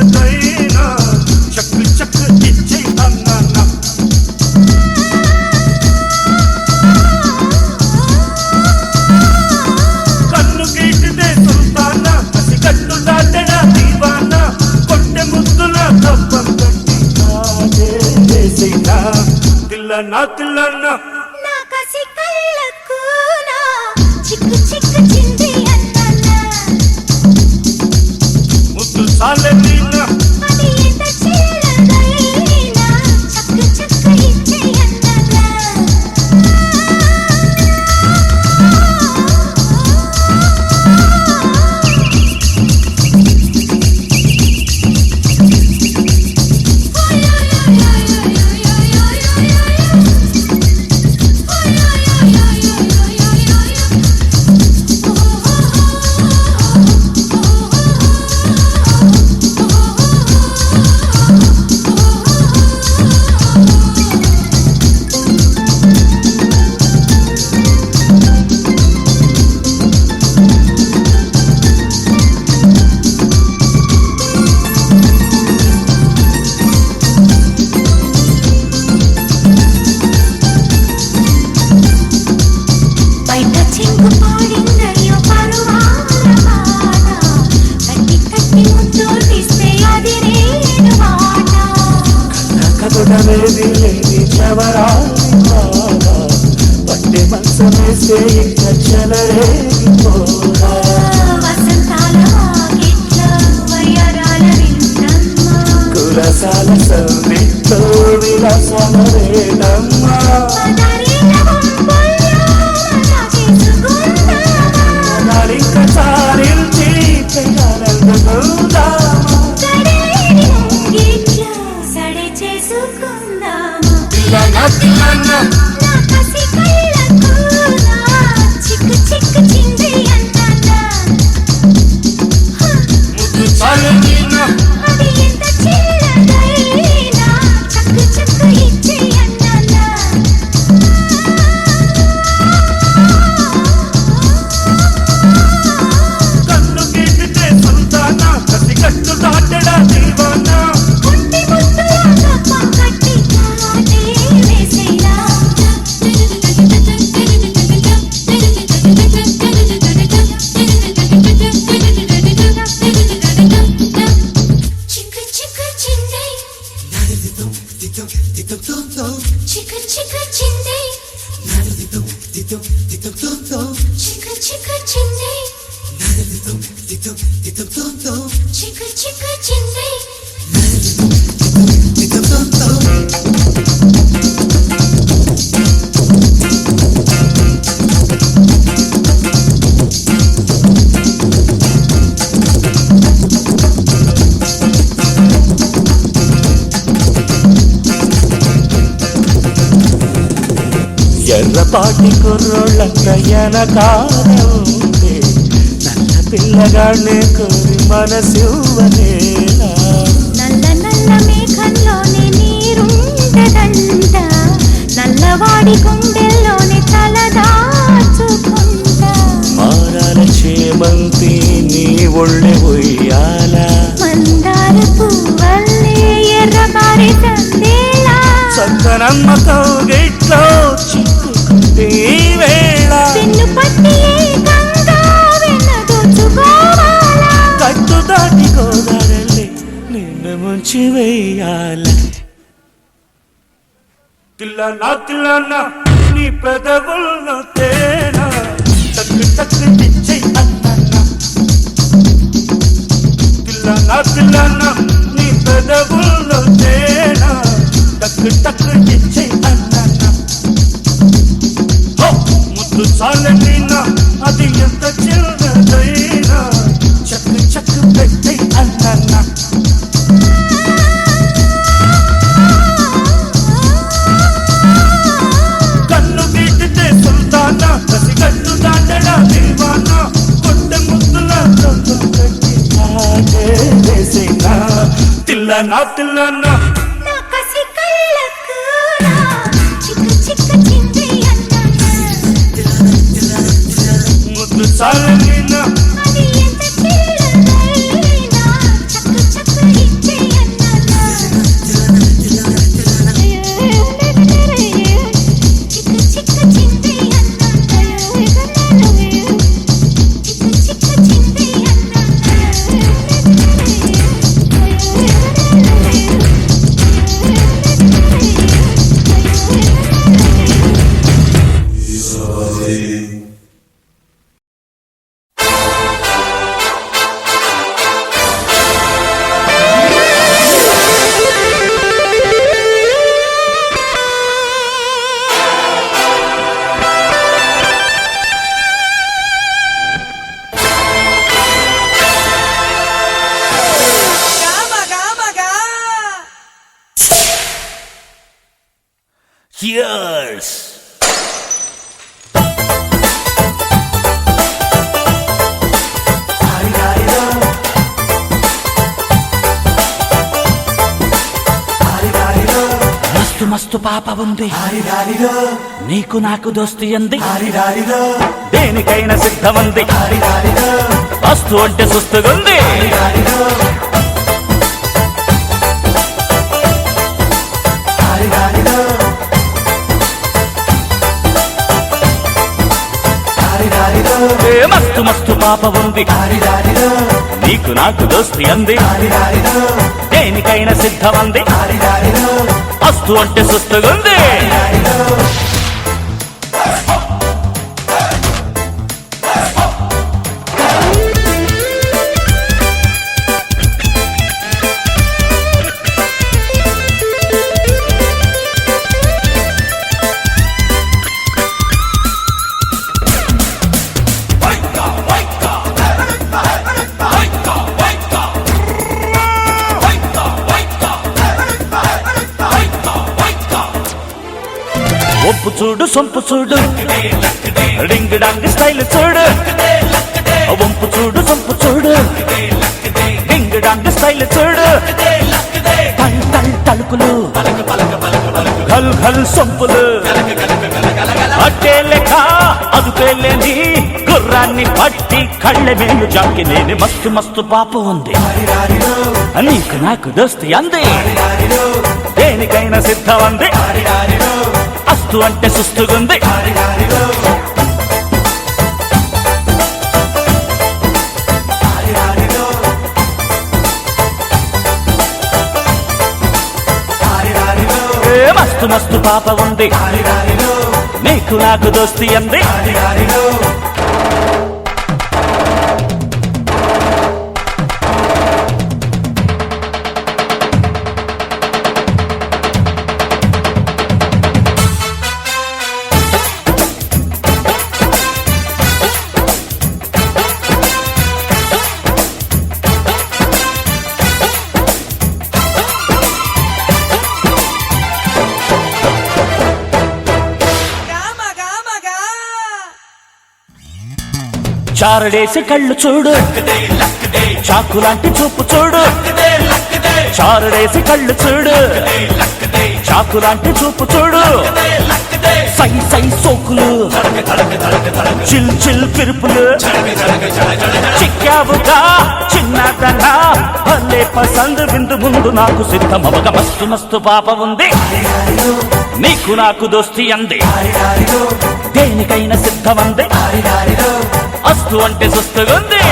తిల్లన్నా నా కసి కళ్ళకు నా చిక్కు చిక్కు చింది అన్నన్నా ముద్దు సాలెన్నా అది ఎంత చిల్లదైనా చక్కు చక్కు ఇచ్చే అన్నన్నా బయట చింగు పాడిందయ్యో పరువాల మాట కట్టి కట్టి ముద్దు తీస్తే అది రేడు మాట కదుడవేది లేని చవరాలి బాధ పట్టె మంచమేసే ఇంకా చెలరేగిపోరా వసంతాల వాకిట్ల వయ్యారాల వింటమ్మ కురసాల సందిట్లో విలాసాల రేణమ్మా పదరిన వంపుల్లో నా చేసుకుందామా నాలింక చాలించి పెళ్ళాలందుకుందామా గడేడి ముంగిట్ల సడే చేసుకుందామా తిల్లన్నా నా కసి కళ్ళకు నా చిక్కు చిక్కు చింది అన్నన్నా ముద్దు సాలెన్నా అది ఎంత చిల్లదైనా చక్కు చక్కు ఇచ్చే అన్నన్నా కన్ను గీటితే సుల్తానా కసి కట్టు దాటడా దీవానా ఒంటి ముద్దుల కప్ప కట్టి కాటే వేసేలా చిక్కు చిక్కు చింది చిక్కు చిక్కు చింది చిక్కు చిక్కు చింది చిక్కు చిక్కు చింది ఎర్రపాటి కుర్రోళ్ళంత వెనకాల ఉంటే నల్ల పిల్లగాళ్ళే కోరి మనసివ్వనేలా నల్ల నల్ల మేఘంలోనే నీరుండదంట నల్లవాడి గుండెల్లోనే తలదాచుకుంటా మారాల చేమంతి నీ ఒళ్ళె ఉయ్యాల మందార పువ్వల్లే ఎర్రబారి సందేలా చక్కనమ్మ కౌగిట్లో చిక్కుకుంటే ఈ వేళ పెన్ను పట్టి గంగా వెన్న దోచుకోవాలా కట్టు దాటి గోదారల్లి నిన్ను ముంచి వేయాల తిల్లన్నా నీ పెదవుల్లో తేనా టక్కు టక్కు ఇచ్చే అన్నా తిల్లన్నా నీ పెదవుల్లో తేనా టక్కు టక్కు ఇచ్చే అన్నా ముద్దు చాలైనా అది ఎంత చిన్నదైనా చక్కు చక్కు పెట్టే అన్నా కన్ను గీటితే సుల్తానా కసి కట్టు దాటడా దీవానా కొట్టె ముద్దుల పెట్టి వేసేనా తిల్లన్నా నా కసి కళ్ళకు నా చిక్కు చిక్కు చింది అన్నన్నా ముద్దు చాలైనా అది ఎంత చిల్లదైనా చక్కు చక్కు ఇచ్చే అన్నన్నా చిక్కు చిక్కు చింది అన్నన్నా చిక్కు చిక్కు చింది అన్నన్నా Cheers! మస్తు మస్తు పాప ఉంది నీకు నాకు దోస్తి అంది దేనికైనా సిద్ధమంది వస్తు అంటే సుస్తుగుంది మస్తు మస్తు పాప ఉంది నీకు నాకు దోస్తి అంది దేనికైనా సిద్ధమంది వస్తు అంటే సుస్తుగుంది ఒప్పు చూడు సొంపు చూడు డింగ్ డాంగ్ స్టైల్ చూడు వంపు చూడు సొంపు చూడు డింగ్ డాంగ్ స్టైల్ చూడు టల్ టల్ తలుకులు ఘల్ ఘల్ సొంపులు అట్టే లెక్క అదుపేలేని గుర్రాన్ని పట్టి కళ్ళ మేలు జాకి లేని మస్తు మస్తు పాప ఉంది నీకు నాకు దోస్తి అంది దేనికైనా సిద్ధం అంది అస్తు అంటే సుస్తుగుంది మస్తు మస్తు పాప ఉంది నీకు నాకు దోస్తి అంది చారడేసి కళ్ళు చూడు చాకులాంటి చూపు చూడు చారడేసి కళ్ళు చూడు చాకులాంటి చూపు చూడు సై సై సోకులు చిల్ చిల్ పిరుపులు చిక్కావుగా చిన్నదన్నా భలే పసందు విందు ముందు నాకు సిద్ధమవగ మస్తు మస్తు పాప ఉంది నీకు నాకు దోస్తి అంది దేనికైనా సిద్ధమంది అస్తు అంటే సుస్తుగుంది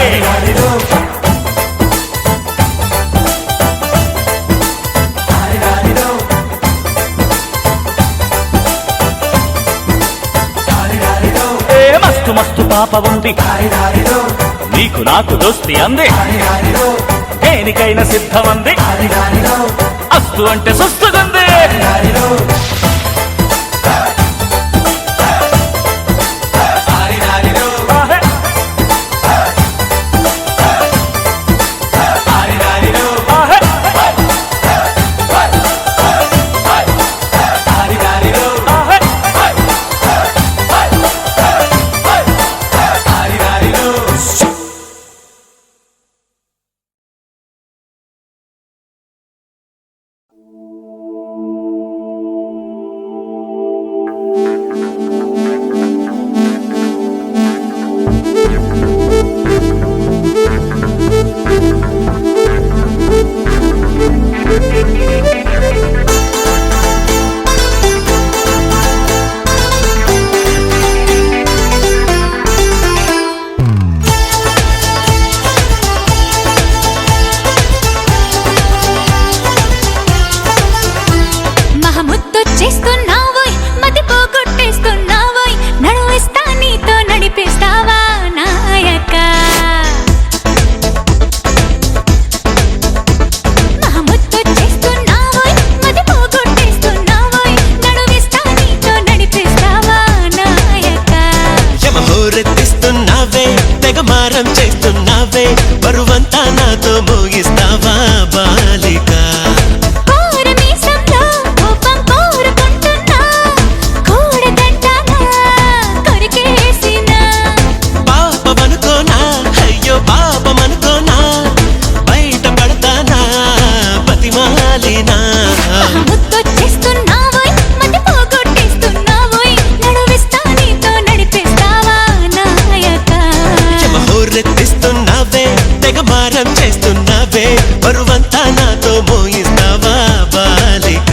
మస్తు మస్తు పాప ఉంది నీకు నాకు దోస్తి అంది దేనికైనా సిద్ధమంది అస్తు అంటే సుస్తుగుంది మారం చేస్తున్నావే బరువంతా నాతో మోగిస్తావా బాలిక కోరమీసంలో కోపం కోరుకుంటున్నా నాతో మోయిస్తావా బాలిక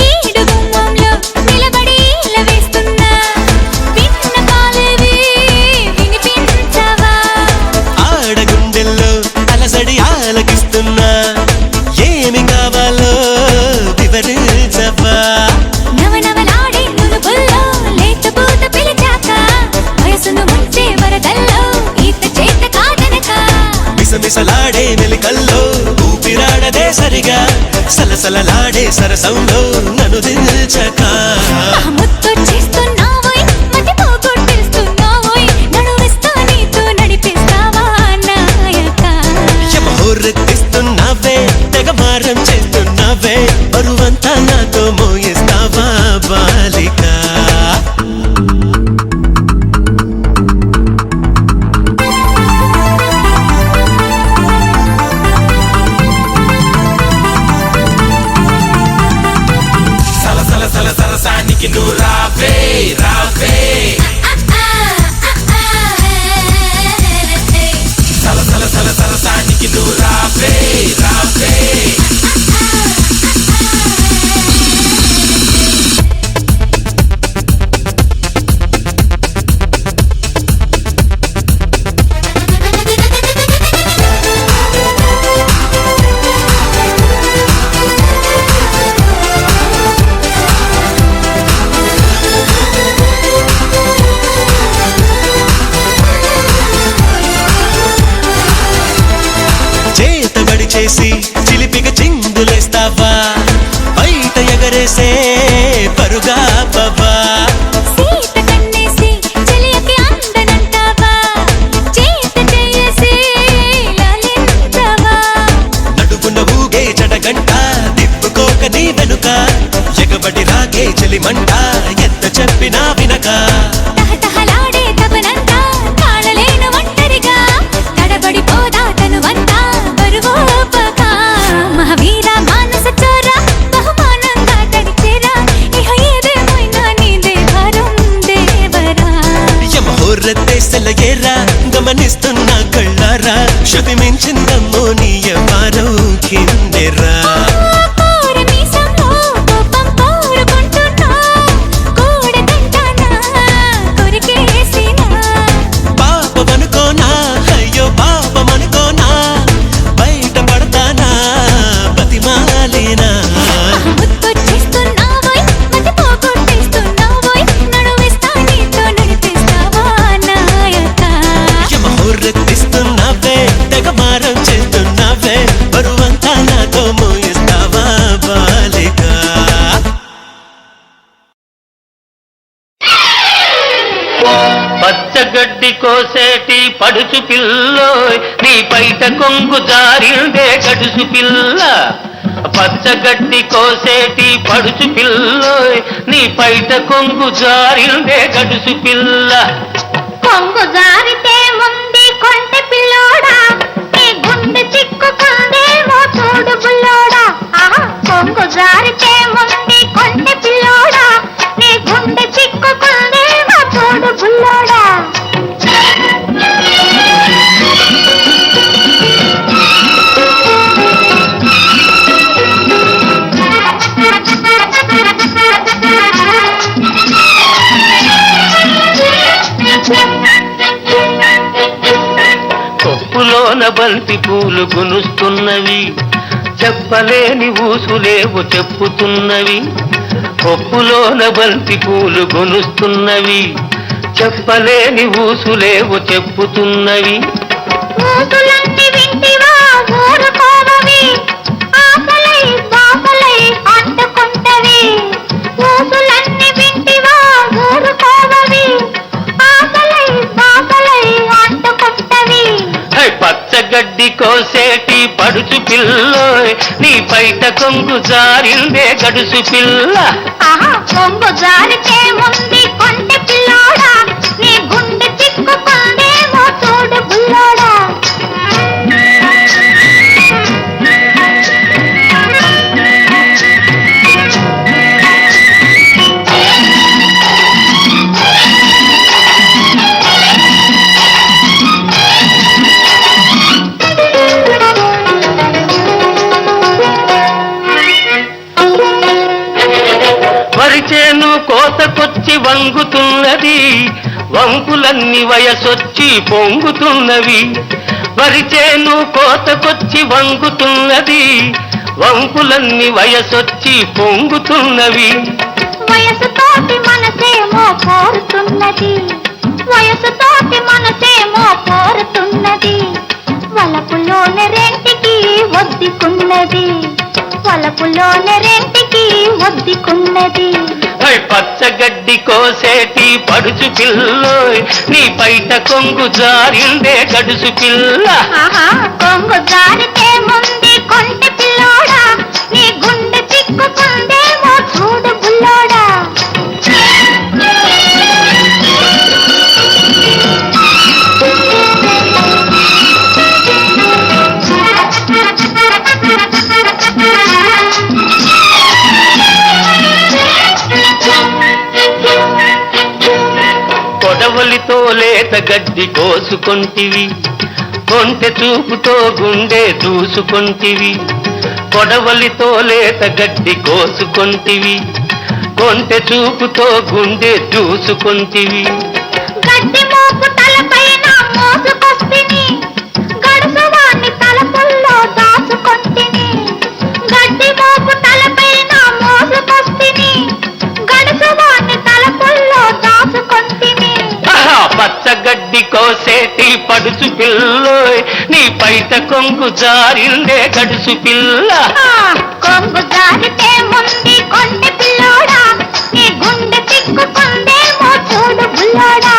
ఈడు గుమ్మంలో నిలబడి ఈల వేస్తున్నా విన్నపాలేవి వినిపించవా ఆడగుండెల్లో అలసడి ఆలకిస్తున్నా ఏమి కావాలో వివరించవా నవనవలాడే నునుపుల్లో లేత పూత పిలిచాక వయసును ముంచే వరదల్లో ఈత చేత కాదనక మిసమిసలాడే మెలికల్లో ఊపిరాడదే సరిగా సలసలలాడే సరసంలో నన్ను దిల్చక ముత్తొచ్చేస్తున్నావోయ్ మతి పోగొట్టేస్తున్నావోయ్ నడువిస్తా నీతో నడిపిస్తావా నాయక యమహోరెత్తిస్తున్నావే తెగమారం చేస్తున్నావే బరువంతా నాతో మోయిస్తావా బాలిక సరసానికి నువ్వు రావే రావే సరసానికి నువ్వు రావే రావే చేతబడి చేసి చిలిపిగా చిందులేస్తావా బయట ఎగరేసే పరుగా పవా సీత కన్నేసి చెలియకి అందనంటావా చేత చేసి లాలించవా నడుపున ఊగే జడగంట తిప్పుకోక నీ వెనుక ఎగబడి రాగే చెలిమంట ఎంత చెప్పినా వినక తహతహలాడే తపనంతా తాళలేను ఒంటరిగా తడబడిపోదా తనువంతా బరువోపక మహావీర మానస చోర బహుమానంగా తడిచేరా ఇహ ఏదేమైనా నీదే భారం దేవరా యమహోరెత్తేసెల ఏరా గమనిస్తున్నా కళ్ళారా శృతి మించిందమ్మో నీ ఎవ్వారో కిందెరా కోర మీసంలో కోపం కోరుకుంటున్నా కూడదంటానా కొరికేసినా పాపమనుకోనా అయ్యో పాపమనుకోనా బయట పడతానా బతిమాలేనా ముత్తొచ్చేస్తున్నావోయ్ మతి పోగొట్టేస్తున్నావోయ్ నడువిస్తా నీతో నడిపిస్తావా నాయక యమహోరెత్తిస్తున్నావే తెగమారం చేస్తున్నావే బరువంతా నాతో మోయిస్తావా బాలిక పచ్చగడ్డి కోసేటి పడుచు పిల్లోయ్ నీ పైట కొంగు జారిందే గడుసు పిల్ల పచ్చగడ్డి కోసేటి పడుచు పిల్లోయ్ నీ పైట కొంగు జారిందే గడుసు పిల్ల కొంగు జారితే ముందు కొంటె పిల్లోడా నీ గుండె చిక్కుకుందేమో చూడు బుల్లోడా కొంగు జారితే ముందు కొంటె పిల్లోడా నీ గుండె చిక్కుకుందేమో చూడు బుల్లోడా కొప్పులోన బంతి పూలు గునుస్తున్నవి చెప్పలేని ఊసులేవు చెప్పుతున్నవి కొప్పులోన బంతి పూలు గునుస్తున్నవి చెప్పలేని ఊసులేవు చెప్పుతున్నవి ఊసులన్నీ వింటివా ఊరుకోవవి ఆకలై బాకలై అంటుకుంటవి ఊసులన్నీ వింటివా ఊరుకోవవి ఆకలై బాకలై అంటుకుంటవి పచ్చగడ్డి కోసే కోసేటి పడుచు పిల్లోయ్ నీ పైట కొంగు జారిందే గడుసు పిల్ల. కొంగు జారితే ముందు కొంటె పిల్లోడా నీ గుండె చిక్కుకుందేమో చూడు బుల్లోడా. వరిచేను కోతకొచ్చి వంగుతున్నది వంకులన్నీ వయసొచ్చి పొంగుతున్నవి. వరిచేను కోతకొచ్చి వంగుతున్నది వంకులన్నీ వయసొచ్చి పొంగుతున్నవి. వయసుతోటి మనసేమో కోరుతున్నది వయసుతోటి మనసేమో కోరుతున్నది. వలపులోని రెంటికి ఒద్దికున్నది వలపులోని రెంటికి ఒద్దికున్నది. పచ్చగడ్డి కోసేటి పడుచు పిల్లోయ్ నీ పైట కొంగు జారిందే గడుసు పిల్ల. కొంగు జారితే ముందు కొంటె పిల్లోడా నీ గుండె చిక్కుకుందేమో చూడు బుల్లోడా. కొడవలితో లేత గడ్డి కోసుకొంటివి కొంటె చూపుతో గుండె దూసుకొంటివి. కొడవలితో లేత గడ్డి కోసుకొంటివి కొంటె చూపుతో గుండె దూసుకొంటివి. గడ్డి మోపు తలపైన మోసుకొస్తిని గడుసువాన్ని తలపుల్లో దాచుకొంటిని. గడ్డి మోపు తలపైన మోసుకొస్తిని గడుసువాన్ని తలపుల్లో దాచుకొంటిని. పచ్చగడ్డి కోసేటి పడుచు పిల్లోయ్ నీ పైట కొంగు జారిందే గడుసు పిల్ల. కొంగు జారితే ముందు కొంటె పిల్లోడా నీ గుండె చిక్కుకుందేమో చూడు బుల్లోడా.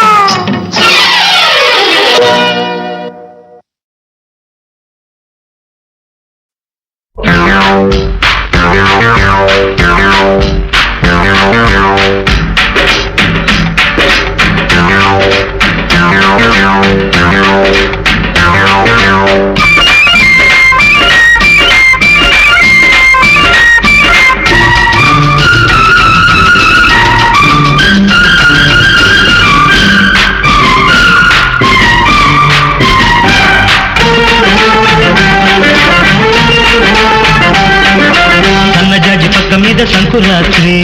సన్నజాజి పక్క మీద సంకురాత్రి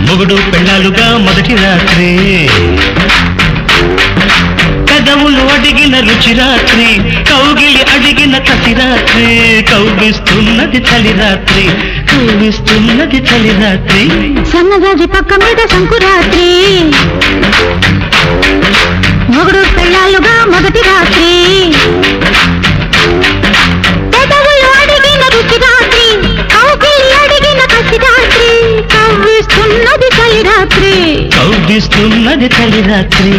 మొగుడు పెళ్ళాలుగా మొదటి రాత్రి. పెదవులు అడిగిన రుచి రాత్రి కౌగిలి అడిగిన కసి రాత్రి. కౌగిస్తున్నది చలి రాత్రి కౌగిస్తున్నది చలి రాత్రి. సన్నజాజి పక్క మీద సంకురాత్రి మొగుడు పెళ్ళాలుగా మొదటి రాత్రి. పెదవులు అడిగిన రుచి రాత్రి కౌగిలి అడిగిన కసి రాత్రి. కవ్విస్తున్నది చలి రాత్రి కౌగిస్తున్నది చలి రాత్రి.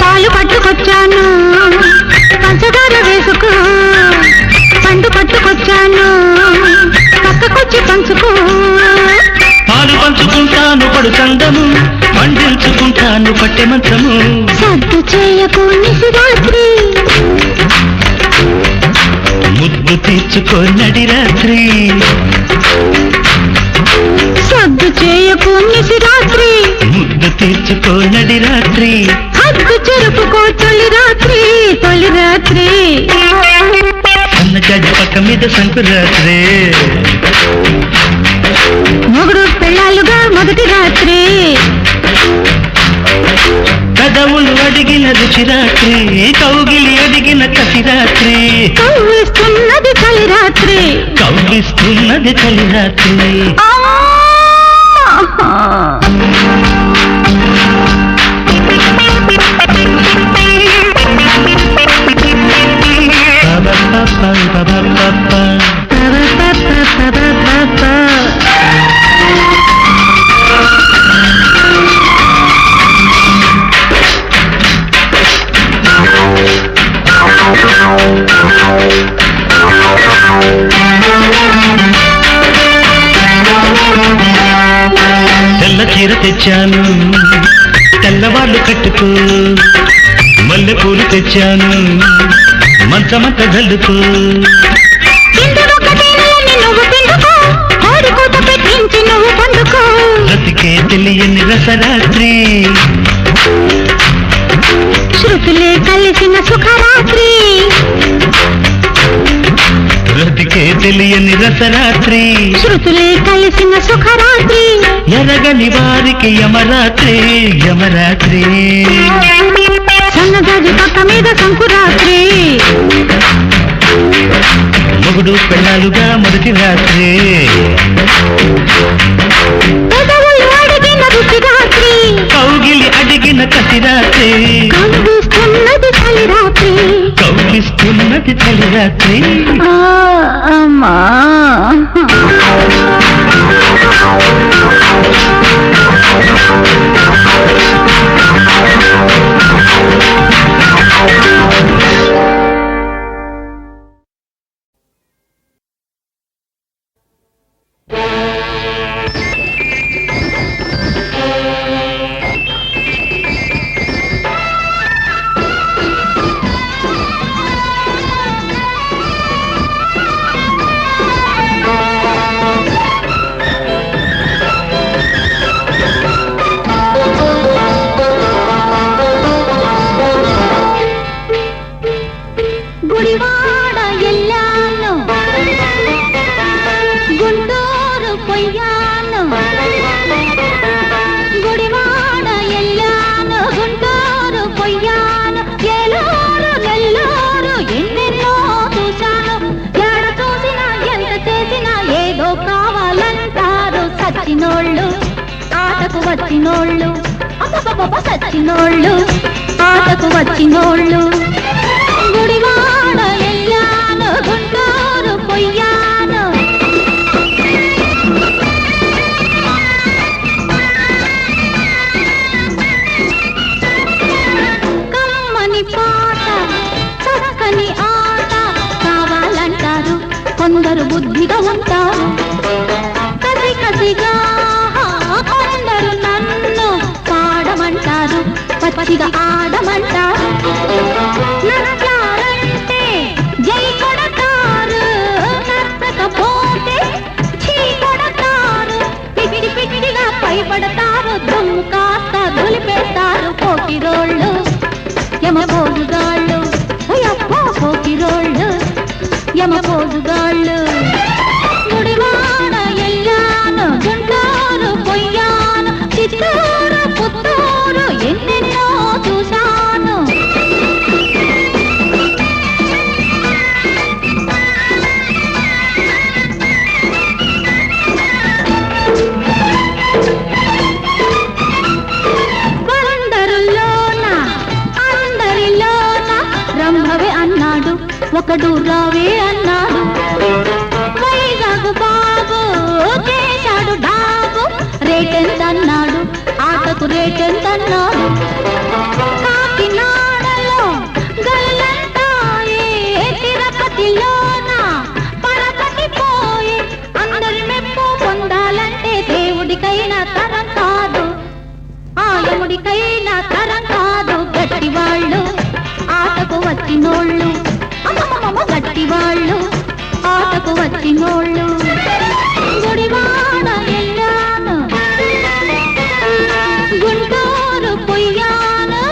పాలు పట్టుకొచ్చాను పంచదార వేసుకో పండు పట్టుకొచ్చాను పక్కకొచ్చి పంచుకో. పాలు పంచుకుంటాను పడు చందము పండించుకుంటాను పట్టె మంచము. సద్దు చేయకు నిశిరాత్రి ముద్దు తీర్చుకో నడి రాత్రి. సద్దు చేయకు నిశిరాత్రి ముద్దు తీర్చుకో నడి రాత్రి. హద్దు చెరుపుకో తొలి రాత్రి తొలి రాత్రి. సన్నజాజి పక్క మీద సంకురాత్రి మొగుడు పెళ్ళాలుగా మొదటి రాత్రి. పెదవులు అడిగిన రుచి రాత్రి కౌగిలి అడిగిన అడిగిన కసిరాత్రి కవ్విస్తున్నది చలి రాత్రి కవ్విస్తున్నది కలిరాత్రి తెల్ల చీర తెచ్చాను తెల్లవాళ్ళు కట్టుకో మల్లె పూలు తెచ్చాను మంచమంత జల్లుకో బ్రతికే తెలియని రసరాత్రి శృతులే కలిసిన సుఖరాత్రి బ్రతికే తెలియని రసరాత్రి శృతులే కలిసిన సుఖరాత్రి ఎరగని వారికి యమరాత్రి యమరాత్రి సన్నజాజి పక్క మీద సంకురాత్రి మొగుడు పెళ్ళాలుగా మొదటి రాత్రి పెదవులు అడిగిన రుచి రాత్రి కౌగిలి అడిగిన కసి రాత్రి కవ్విస్తున్నది చలి రాత్రి కౌగిస్తున్నది చలి రాత్రి అమ్మా గుడివాడ ఎల్లాను గుంటూరు పొయ్యాను గుడివాడ ఎల్లాను గుంటూరు పొయ్యాను ఏలూరు నెల్లూరు ఎన్నెన్నో చూశాను ఎడ చూసినా ఎంత చేసినా ఏదో కావాలంటారు సచ్చినోళ్ళు ఆటకు వచ్చినోళ్ళు అబ్బబ్బబ్బ సచ్చినోళ్ళు ఆటకు వచ్చినోళ్ళు గుడివాడ ఎల్లాను గుంటూరు పొయ్యాను కమ్మని పాట చక్కని ఆట కావాలంటారు కొందరు బుద్ధిగా ఉంటారు కసి కసిగా కొందరు నన్ను పాడమంటారు పచ్చిగా ఆడమంటారు నచ్చారంటే జై కొడతారు నచ్చకపోతే చీ కొడతారు పిచ్చి పిచ్చిగా పైపడతారు దుమ్ము కాస్త దులిపేస్తారు పోకిరోళ్ళు యమపోజుగాళ్ళు అయ్యప్పో పోకిరోళ్ళు యమపోజుగాళ్ళు గుడివాడ ఎల్లాను గుంటూరు పొయ్యాను చిత్తూరు పుత్తూరు ఎన్నెన్నో చూశాను అందరిలోన రంభవే అన్నాడు ఒకడు రావే అన్నాడు వైజాగ్ బాబు చేశాడు డాబు రేటెంతన్నాడు ఆటకు రేటెంతన్నాడు కాకినాడలో గల్లంతాయే తిరుపతిలోన పరపతి పోయి అందరి మెప్పు పొందాలంటే దేవుడికైనా తరం కాదు ఆయముడికైనా తరం కాదు గట్టివాళ్ళు ఆటకు వచ్చినోళ్ళు అమ్మమ్మ గట్టివాళ్ళు ఆటకు వచ్చినోళ్ళు గుడివాడ ఎల్లాను గుంటూరు పొయ్యాను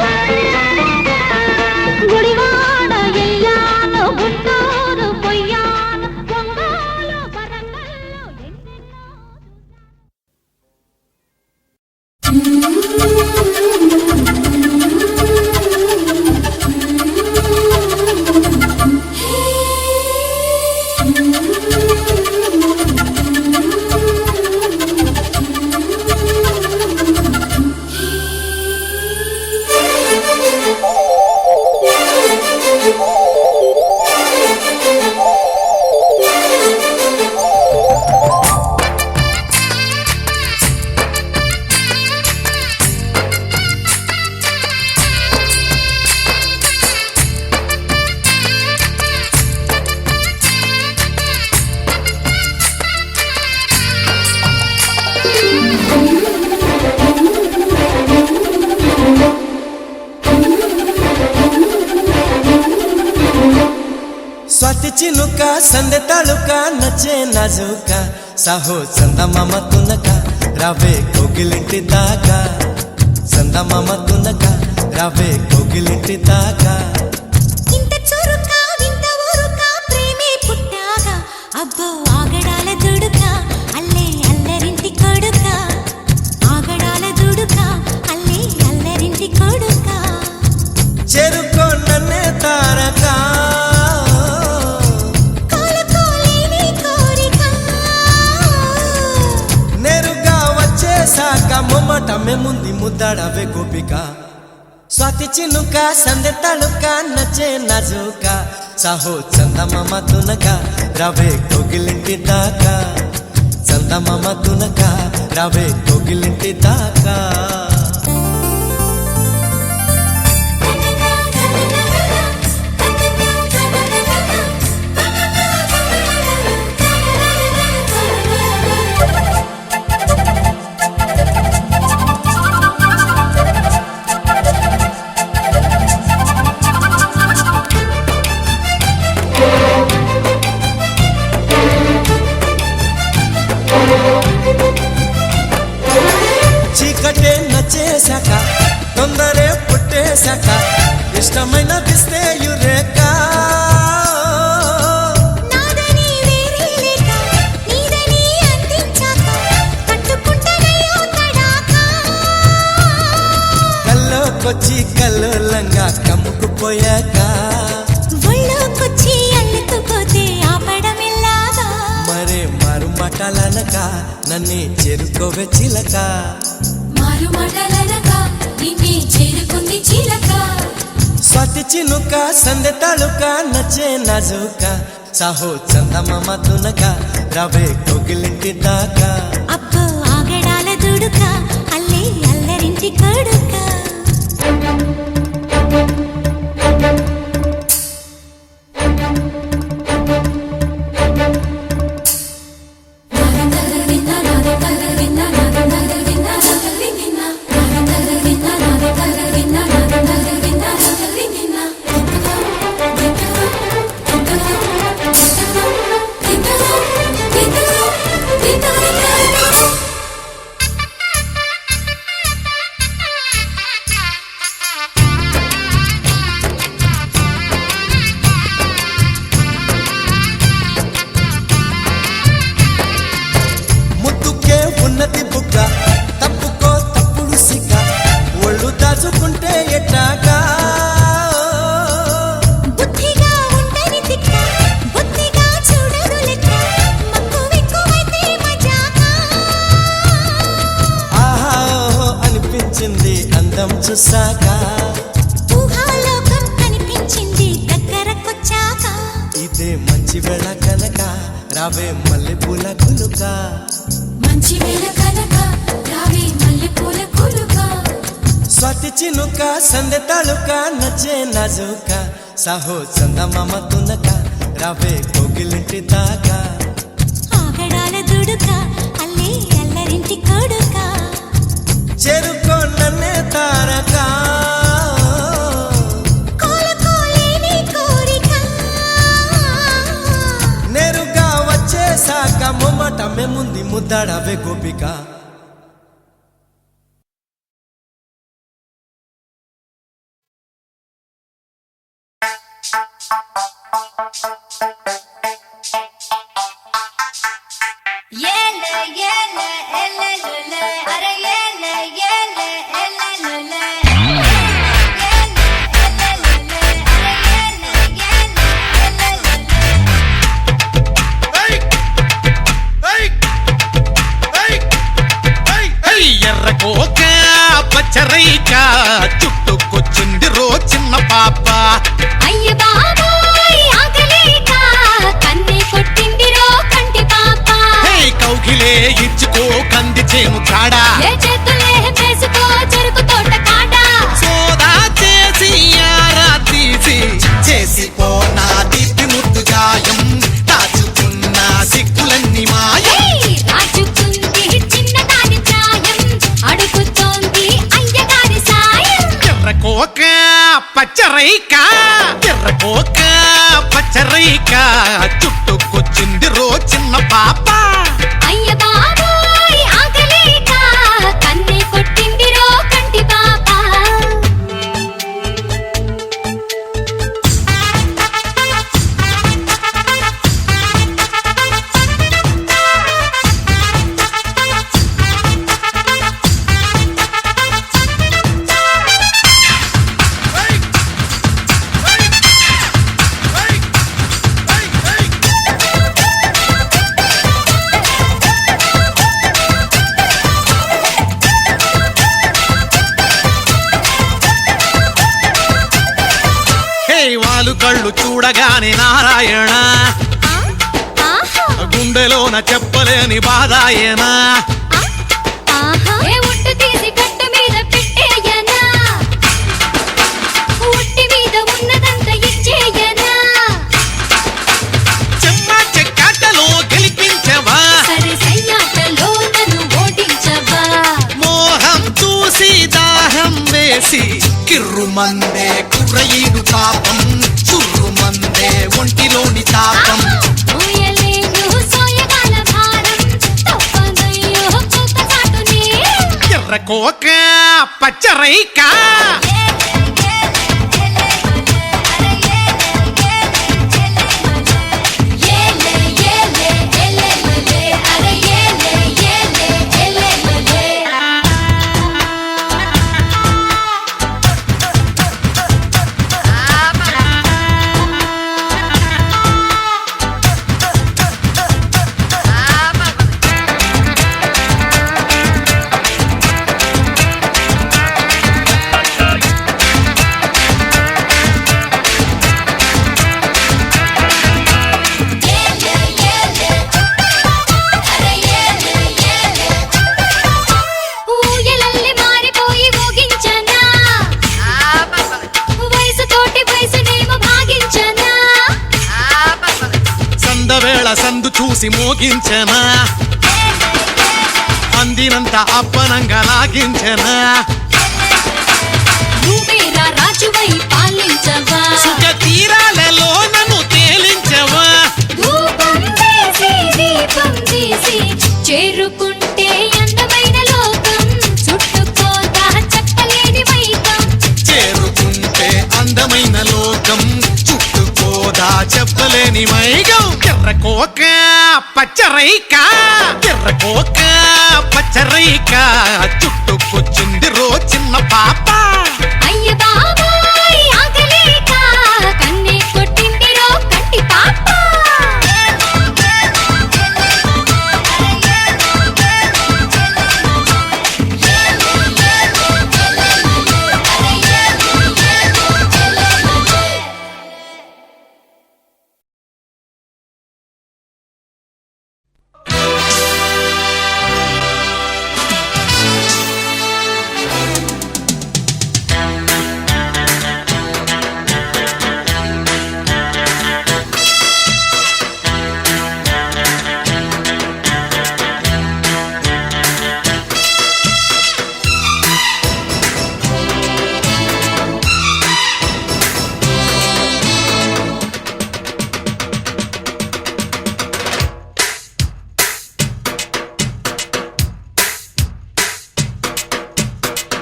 గుడివాడ ఎల్లాను గుంటూరు పొయ్యాను ఒంగోలు వరంగల్లో ఎన్నెన్నో చినుక సందె తళుక నచ్చే నాజుక సాహో చందమామ తునక రావే కోగిలింటి దాకా చందమామ తునక రావే కోగిలింటి దాకా ఇంత చురుక వింత ఊరుక ప్రేమే పుట్టాక అబ్బో ఆగడాల దుడుక అల్లే అల్లరింటి కొడుక ఆగడాల దుడుక అల్లే అల్లరింటి కొడుక చెరుకో నన్నే తారక కోలుకోలేని కోరిక నేరుగా వచ్చేసాక మొమ్మటమే ముందు ముద్దాడవే గోపిక స్వాతి చినుక సందె తళుక నచ్చే నాజుక సాహో చందమామ తునక రావే కోగిలింటి దాకా చందమామ తునక రావే కోగిలింటి దాకా చీకటే నచ్చేశాక తొందరే పుట్టేశాక ఇష్టమైన దిస్తే యురేక నాదని వేరే లేక నీదని అందించాక కట్టుకుంటనయ్యో తడాక కల్లోకొచ్చి కల్లోలంగా కమ్ముకుపోయాక ఒళ్ళోకొచ్చి అల్లుకుపోతే ఆపడమిల్లాగా మరే మారు మాటలనక నన్నే చేరుకోవే చిలక మారు మాటలనక నిన్నే చేరుకుంది చిలక స్వాతి చినుక సందె తళుక నచ్చే నాజుక సాహో చందమామ తునక రావే కోగిలింటి దాకా అబ్బో ఆగడాల దుడుక అల్లే అల్లరింటి కొడుక ముద్దుకే ఉన్నది బుగ్గ తప్పుకో తప్పుడు సిగ్గ ఒళ్ళు దాచుకుంటే ఎట్టాగా బుద్ధిగా ఉండని తిక్క బుద్ధిగా చూడదు లెక్క మక్కువెక్కువైతే మజాక ఆహా ఓహో అనిపించింది అందం చూసాక ఊహాలోకం కనిపించింది దగ్గరకొచ్చాక ఇదే మంచి వేళ కనుక రావే మల్లె పూల కులుక మంచి వేళ కనుక రావే మల్లెపూల కొలుక స్వాతి చినుక సందె తళుక నచ్చే నాజుక సాహో చందమామ తునక రావే కోగిలింటి దాకా ఆగడాల దుడుక అల్లే అల్లరింటి కొడుక చెరుకో నన్నే తారక కోలుకోలేని కోరిక నేరుగా వచ్చేసాక మొమ్మటమే ముందు ముద్దాడవే గోపిక ఏలే ఏలే ఏలే లులే అరే ఏలే ఏలే ఏలే లులే ఏలే ఏలే లులే అరే ఏలే ఏలే ఏలే లులే ఎర్రకోక పచ్చరైక చుట్టుకొచ్చింది రో చిన్న పాప అయ్య బాబాయ్ ఆగలేక కన్నే కొట్టిందిరో కంటి పాప కౌగిలే ఇచ్చుకో కంది చేను కాడా ఏ చేతులే వేసుకో చెరుకు తోట కాడ సోదా చేసి ఆరా తీసి చేసి పోనా దీపి ముద్దు గాయం దాచుకున్న సిక్కులన్నీ మాయం రాజుకుంది చిన్నదాని ప్రాయం అడుగుతోంది అయ్యగారి సాయం ఎర్రకోక పచ్చరైక చుట్టుకొచ్చింది రో చిన్న పాప అయ్య బాబోయ్ ఆకలేక కన్నే కొట్టిందిరో కంటి పాప వాళ్ళు కళ్ళు చూడగానే నారాయణ ఆహా గుండెలోన చెప్పలేని బాధాయనా ఆహా ఏ ఉట్టు తీసి కట్టు మీద పెట్టేయనా ఉట్టి మీద ఉన్నదంతా ఇచ్చేయనా చెమ్మ చెక్కాటలో గెలిపించవా సరే సయ్యాటలో నన్ను ఓడించవా మోహం చూసి దాహం వేసి కిర్రుమందే కుర్రయీడు తాపం చుర్రుమందే ఒంటిలోని తాపం మోయలేను సోయగాల భారం తప్పదయ్యో కొత్త చాటుని ఎర్రకోక పచ్చరైకా ఏలే ఏలే ఏలే మలే అరే ఏలే ఏలే ఏలే మలే ఊయలల్లి మారిపోయి ఊగించనా వయసుతోటి వయసునేమో భాగించనా సందవేళ సందు చూసి మోగించనా అందినంత అప్పనంగా లాగించనా నువ్వేరా రాజువై పాలించవా సుఖ తీరాలలో నన్ను తేలించవా ధూపం తీసి దీపం తీసి చేరుకుంటే అందమైన లోకం చుట్టుకోదా చెప్పలేని వైకం చేరుకుంటే అందమైన లోకం చుట్టుకోదా చెప్పలేని మైగం ఎర్రకోక పచ్చరైక ఎర్రకోక పచ్చరైక చుట్టుకొచ్చింది రో చిన్న పాప అయ్య బాబోయ్ ఆకలేక కన్నే కొట్టిందిరో కంటి పాప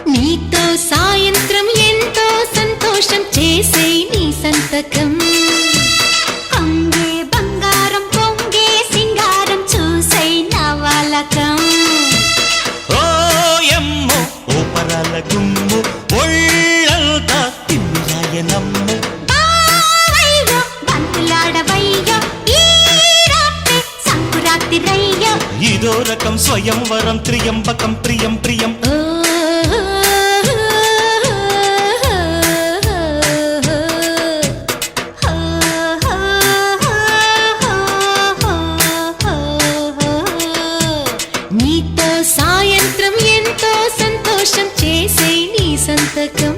నీతో సాయంత్రం ఎంతో సంతోషం చేసే నీ సంతకం కంగే బంగారం పొంగే సింగారం చూసే నవలకం ఓ ఎమ్మో ఓ పరాల గుమ్ము ఒళ్ళంతా తిమ్మిరాయనమ్ము బావయ్యో బంతులాడవయ్యో ఈ రాత్రి సంకురాత్రిరయ్యో ఇదో రకం స్వయంవరం త్రియంబకం ప్రియం ప్రియం నీతో సాయంత్రం ఎంతో సంతోషం చేసే నీ సంతకం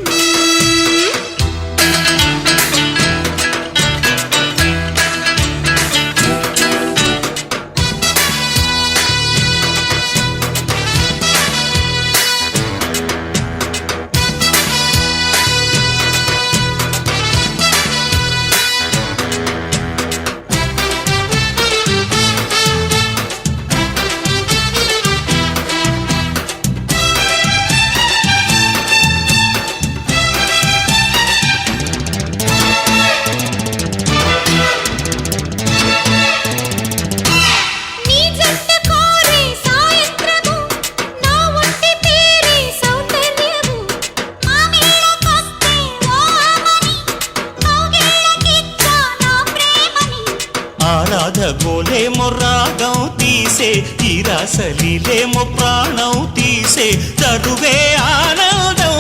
ఆరాధగోలేమో రాగం తీసే ఈ రాసలీలేమో ప్రాణం తీసే చదువే ఆనందం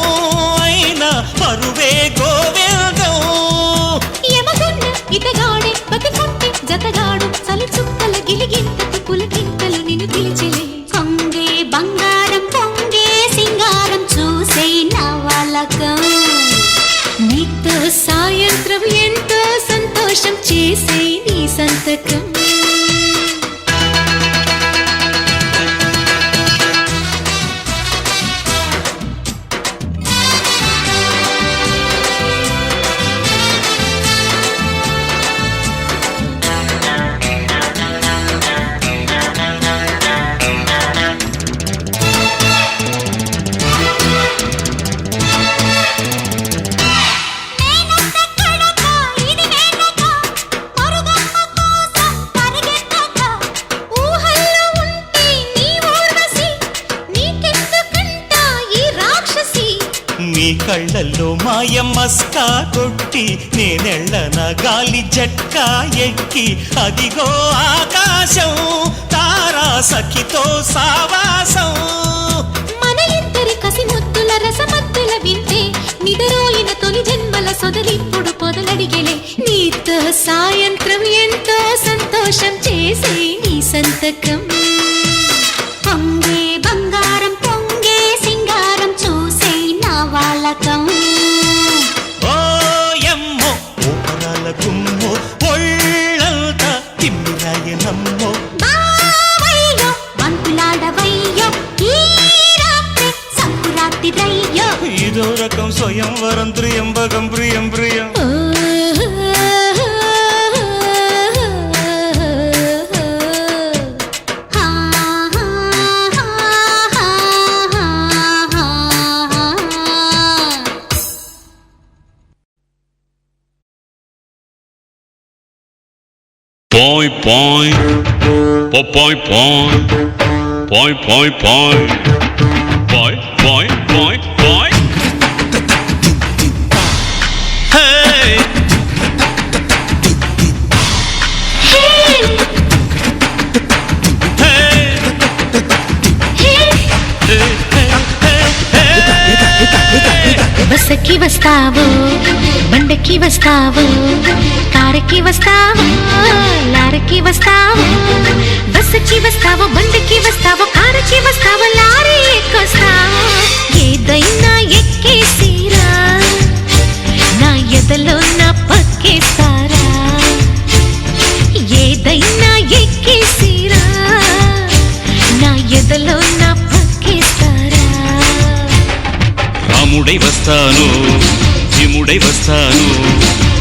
అయినా పరువే గోవిందం యమగుండ ఇతగాడే బతికుంటే జతగాడు చలి చుక్కల గిలిగింతకు పులకింతలు నిన్ను పిలిచిలే కొంగే బంగారం పొంగే సింగారం చూసే నవలకం నీతో సాయంత్రం ఎంతో సంతోషం చేసే నీ సంతకం నీ కళ్ళల్లో మాయ మస్కా కొట్టి నేనెళ్ళన గాలి జట్కా ఎక్కి అదిగో ఆకాశం తారా సఖితో సావాసం మన ఇద్దరి కసి ముద్దుల రసమద్దుల వింటే నిదరోయిన తొలి జన్మల సొదలిప్పుడు పొదలడిగెలే నీతో సాయంత్రం ఎంతో సంతోషం చేసే నీ సంతకం పొంగే బంగారం పొంగే సింగారం చూసే నా వాళ్ళకం ఓయమ్మో ఓపరాల గుమ్మో ఒళ్ళంతా తిమ్మిరాయనమ్మో బావయ్యో మంతులాడవయ్యో ఈ రాత్రి సంకురాత్రిరయ్యో ఇదో రకం స్వయంవరం త్రియంబకం ప్రియం ప్రియం Point, point, point, point, point, point, point, point, point, point, point. Hey, hey, బస్సుకి వస్తావు బండకి వస్తావు కారుకి వస్తావు లారీకి వస్తావు బస్సుకి వస్తావు బండకి వస్తావు కారుకి వస్తావు లారీ ఎక్కొస్తావు ఏదైనా ఎక్కేసిరా నా ఎదలో నా పక్కేస్తారా ఏదైనా ఎక్కేసిరా నా ఎదలో నా పక్కేస్తారా రాముడై వస్తాను భీముడై వస్తాను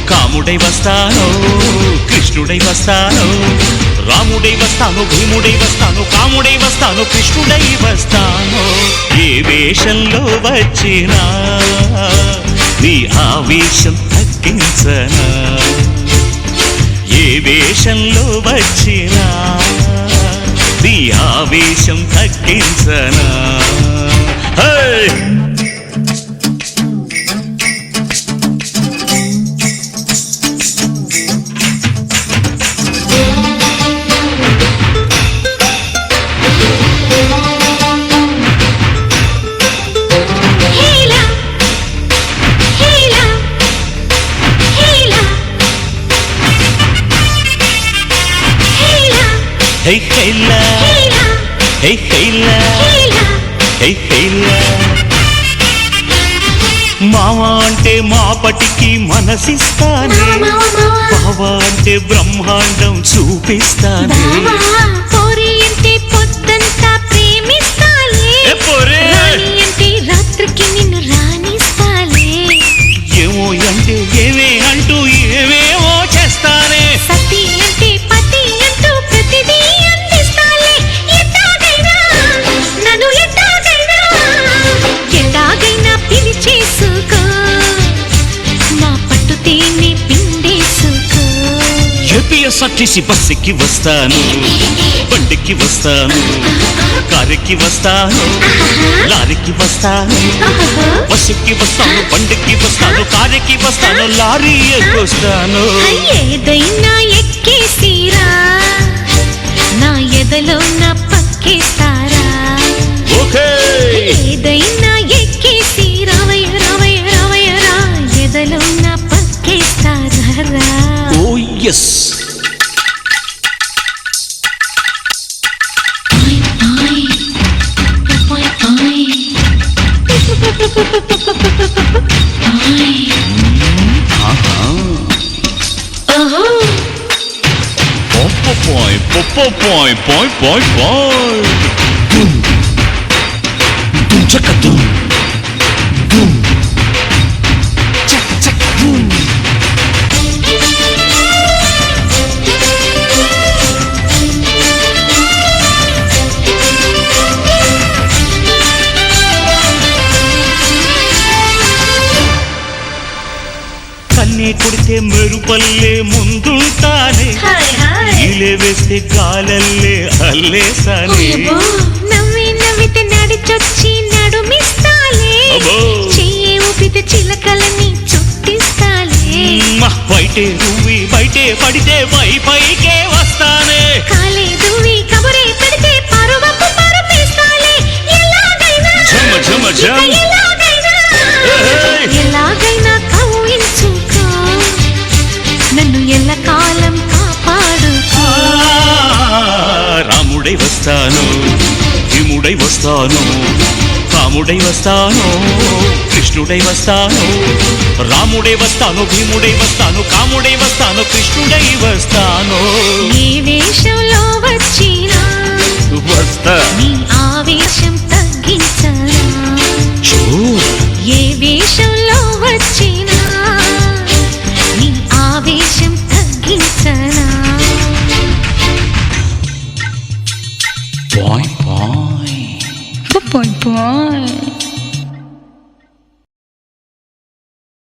కాముడై వస్తాను కృష్ణుడై వస్తాను రాముడై వస్తాను భీముడై వస్తాను కాముడై వస్తాను కృష్ణుడై వస్తాను ఏ వేషంలో వచ్చినా నీ ఆవేశం తగ్గించనా ఏ వేషంలో వచ్చినా నీ ఆవేశం తగ్గించనా Hey Kayla, hey Kayla, hey Kayla. మావా అంటే మాపటికి మనసిస్తానే బావా అంటే బ్రహ్మాండం చూపిస్తానే పోరి అంటే పొద్దంతా ప్రేమిస్తాలే రాణి అంటే రాత్రికి నిన్ను రాణిస్తాలే ఏమో అంటే ఏమే అంటూ ఏమేమో చేస్తానే సతి అంటే పతి అంటూ ప్రతిదీ అందిస్తాలే ఎట్టాగైనా నన్ను ఎట్టాగైనా పిలిచేసుకో నా పట్టు తేనె పిండేసుకో ఏపీఎస్ఆర్టీసీ బస్సుకి వస్తాను బండికి వస్తాను కారుకి వస్తాను లారీకి వస్తాను బస్సుకి వస్తాను బండికి వస్తాను కారుకి వస్తాను లారీ ఎక్కొస్తాను ఏదైనా ఎక్కేసిరా Boy, boy, boy, boy, boy, boy. Dum chaka dum. Dum. Chak chak dum. కన్నే కొడితే మెరుపల్లే ముందుంటానే, ఈలే వేస్తే గాలల్లే అల్లేసానే. నవ్వి నవ్వితే నడిచొచ్చి నడుమిస్తాలే, చెయ్యి ఊపితే చిలకలని చుట్టిస్తాలే. బయటే నువ్వి బయటే పడితే పై పైకే వస్తానే. కాలే దువ్వి కబురే పెడితే పరువపు పరుపేస్తాలే. ఎలాగైనా ఝమ ఝమ ఝమ. ఎలాగైనా ఎలాగైనా కవ్వించుకో, నన్ను ఎల్లకాలం కాపాడుకో. రాముడై వస్తాను, భీముడై వస్తాను, కాముడై వస్తాను, కృష్ణుడై వస్తాను. రాముడై వస్తాను, భీముడై వస్తాను, కాముడై వస్తాను, కృష్ణుడై వస్తాను. ఏ వేషంలో వచ్చినా వస్తా. నీ ఆవేశం తగ్గించనా. ఏ వేషంలో వచ్చినా నీ ఆవేశం తగ్గించనా. Boy, boy. Boy, boy.